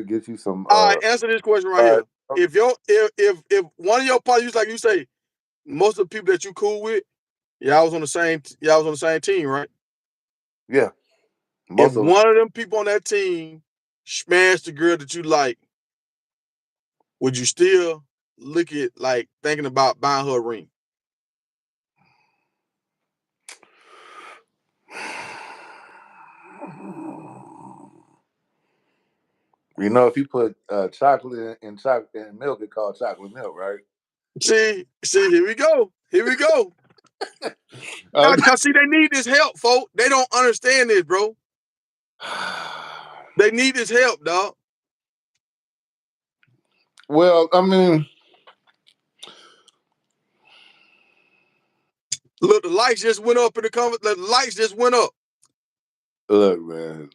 Speaker 2: Get you some
Speaker 1: All right, answer this question right
Speaker 2: fried.
Speaker 1: here. If one of your partners, like you say, most of the people that you cool with, y'all was on the same team, right?
Speaker 2: Yeah,
Speaker 1: If
Speaker 2: most of them.
Speaker 1: one of them people on that team smashed the girl that you like, would you still look at like thinking about buying her a ring?
Speaker 2: You know, if you put chocolate in chocolate in milk, it's called chocolate milk, right?
Speaker 1: See, here we go. Here we go.
Speaker 2: Uh,
Speaker 1: Now, cause see, they need this help, folks. They don't understand this, bro. They need this help, dog.
Speaker 2: well, I mean,
Speaker 1: Look, the lights just went up in the comment. The lights just went up.
Speaker 2: look, man.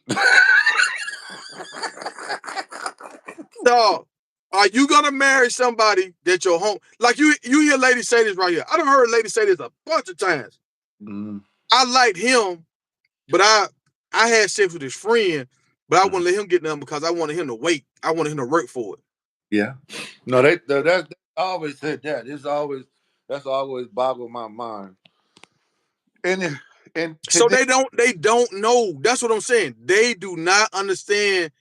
Speaker 1: Dog, are you gonna marry somebody that your home like you hear ladies say this right here? I done heard ladies say this a bunch of times.
Speaker 2: Mm,
Speaker 1: I liked him, but I had sex with his friend, but I
Speaker 2: mm.
Speaker 1: wouldn't let him get them because I wanted him to wait. I wanted him to work for it.
Speaker 2: Yeah. No, they always said that. That's always boggled my mind. And and
Speaker 1: So they don't know. That's what I'm saying. They do not understand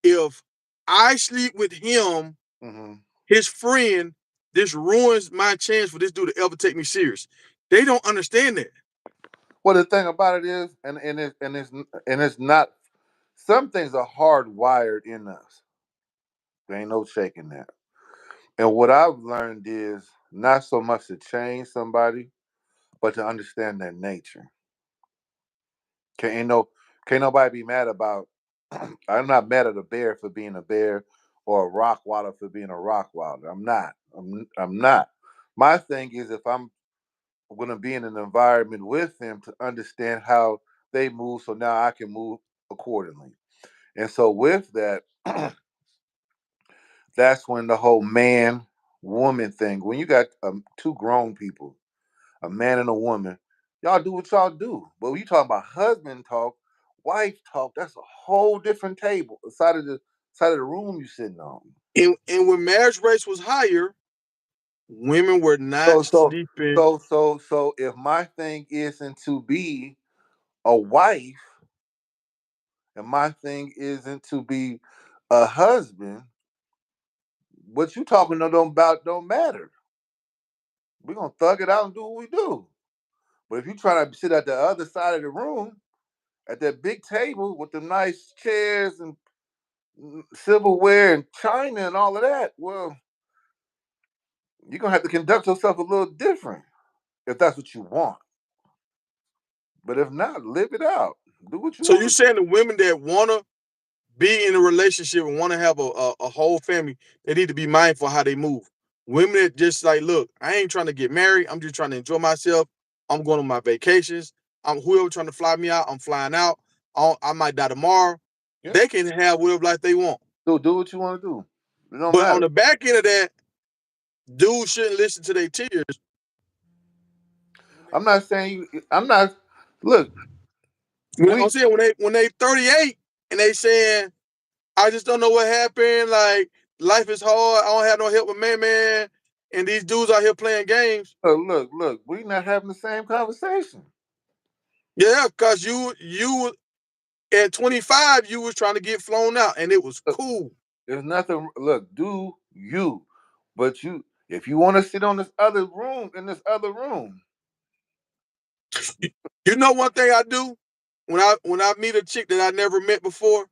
Speaker 1: if I sleep with him,
Speaker 2: mhm.
Speaker 1: his friend, this ruins my chance for this dude to ever take me serious. They don't understand that.
Speaker 2: Well, the thing about it is, and it's not. Some things are hardwired in us. There ain't no shaking that. And what I've learned is not so much to change somebody, but to understand their nature. Can ain't no can't nobody be mad about. I'm not mad at a bear for being a bear or a rock waller for being a rock waller. I'm not. I'm not. My thing is if I'm going to be in an environment with them to understand how they move, so now I can move accordingly. And so with that, that's when the whole man woman thing. When you got two grown people, a man and a woman, y'all do what y'all do. But when you talk about husband talk, wife talk, that's a whole different table. The side of the room you sitting on.
Speaker 1: And when marriage rates was higher, women were
Speaker 2: So
Speaker 1: not
Speaker 2: so
Speaker 1: sleeping.
Speaker 2: so if my thing isn't to be a wife and my thing isn't to be a husband, what you talking about don't matter. We're gonna thug it out and do what we do. But if you trying to sit at the other side of the room at that big table with the nice chairs and silverware and china and all of that, well, you're gonna have to conduct yourself a little different if that's what you want. But if not, live it out. Do what you
Speaker 1: So you
Speaker 2: want to
Speaker 1: saying the women that wanna be in a relationship and wanna have a whole family, they need to be mindful how they move. Women that just like, look, I ain't trying to get married. I'm just trying to enjoy myself. I'm going on my vacations. I'm whoever trying to fly me out. I'm flying out. I might die tomorrow.
Speaker 2: do. Yeah.
Speaker 1: They can have whatever life they want.
Speaker 2: Do what you want to do. It don't
Speaker 1: But on
Speaker 2: matter.
Speaker 1: the back end of that, dudes shouldn't listen to their tears
Speaker 2: I'm not saying you. I'm not. Look,
Speaker 1: I'm
Speaker 2: we
Speaker 1: saying when they 38 and they saying, I just don't know what happened. Like life is hard. I don't have no help with man. And these dudes out here playing games.
Speaker 2: look. We not having the same conversation.
Speaker 1: Yeah, cause you at 25, you was trying to get flown out and it was
Speaker 2: Look,
Speaker 1: cool.
Speaker 2: there's nothing. Look, do you? But if you want to sit on this other room in this other room,
Speaker 1: You know one thing I do? When I meet a chick that I never met before,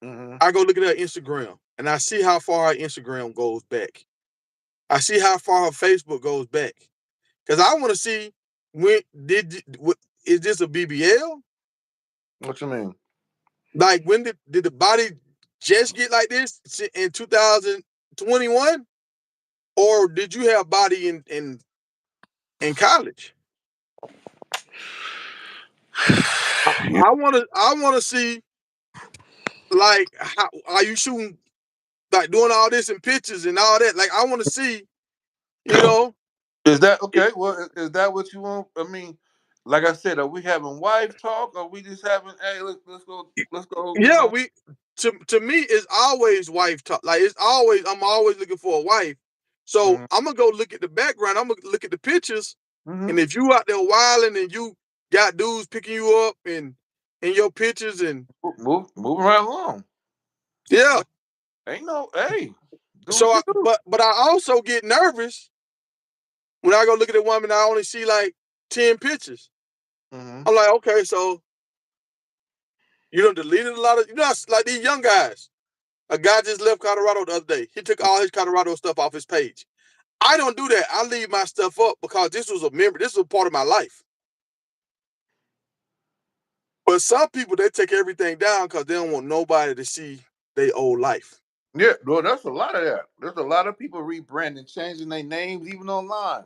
Speaker 2: hmm
Speaker 1: I go look at her Instagram and I see how far her Instagram goes back. I see how far her Facebook goes back. Cause I want to see when is this a BBL?
Speaker 2: what you mean?
Speaker 1: Like when did the body just get like this in 2021, or did you have body in college? I want to see like how are you shooting, like doing all this in pictures and all that. Like I want to see, you know.
Speaker 2: Is that
Speaker 1: It,
Speaker 2: okay? Well, is that what you want? I mean, like I said, are we having wife talk, or we just having? Hey, let's go.
Speaker 1: yeah, we to me it's always wife talk. Like I'm always looking for a wife. So
Speaker 2: hmm
Speaker 1: I'm gonna go look at the background. I'm gonna look at the pictures,
Speaker 2: hmm
Speaker 1: and if you out there wilding and you got dudes picking you up and in your pictures and
Speaker 2: move right along.
Speaker 1: yeah.
Speaker 2: Ain't no hey, do
Speaker 1: So
Speaker 2: what
Speaker 1: I,
Speaker 2: you do.
Speaker 1: but I also get nervous when I go look at a woman. I only see like 10 pictures.
Speaker 2: hmm
Speaker 1: I'm like, okay, so you done deleted a lot of like these young guys. A guy just left Colorado the other day. He took all his Colorado stuff off his page. I don't do that. I leave my stuff up because this was a memory. This was a part of my life. But some people, they take everything down because they don't want nobody to see their old life.
Speaker 2: Yeah, well, that's a lot of that. There's a lot of people rebranding, changing their names, even online.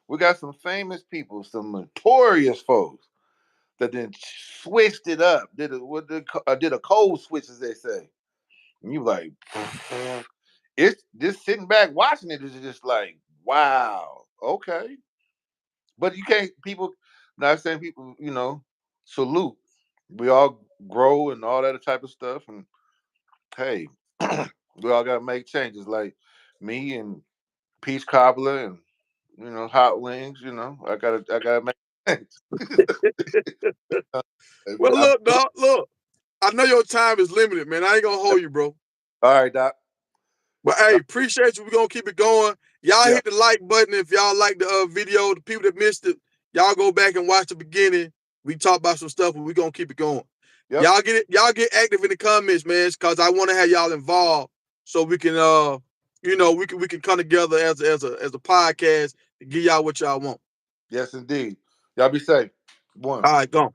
Speaker 2: We got some famous people, some notorious folks that then switched it up, did a code switch, as they say. And you like, it's just sitting back watching it is just like, wow, okay. But you can't, people, not saying people, salute. We all grow and all that type of stuff. And hey, we all got to make changes. Like me and Peach Cobbler and, Hot Wings, I gotta make changes.
Speaker 1: Well, look, dog, look. I know your time is limited, man. I ain't gonna hold you, bro.
Speaker 2: All right, Doc.
Speaker 1: But hey, appreciate you. We're gonna keep it going. Y'all hit the like button if y'all like the video. The people that missed it, y'all go back and watch the beginning. We talk about some stuff, but we're gonna keep it going. Yep. Y'all get active in the comments, man, because I want to have y'all involved so we can we can come together as a podcast and give y'all what y'all want.
Speaker 2: Yes, indeed. Y'all be safe. One.
Speaker 1: All right, go.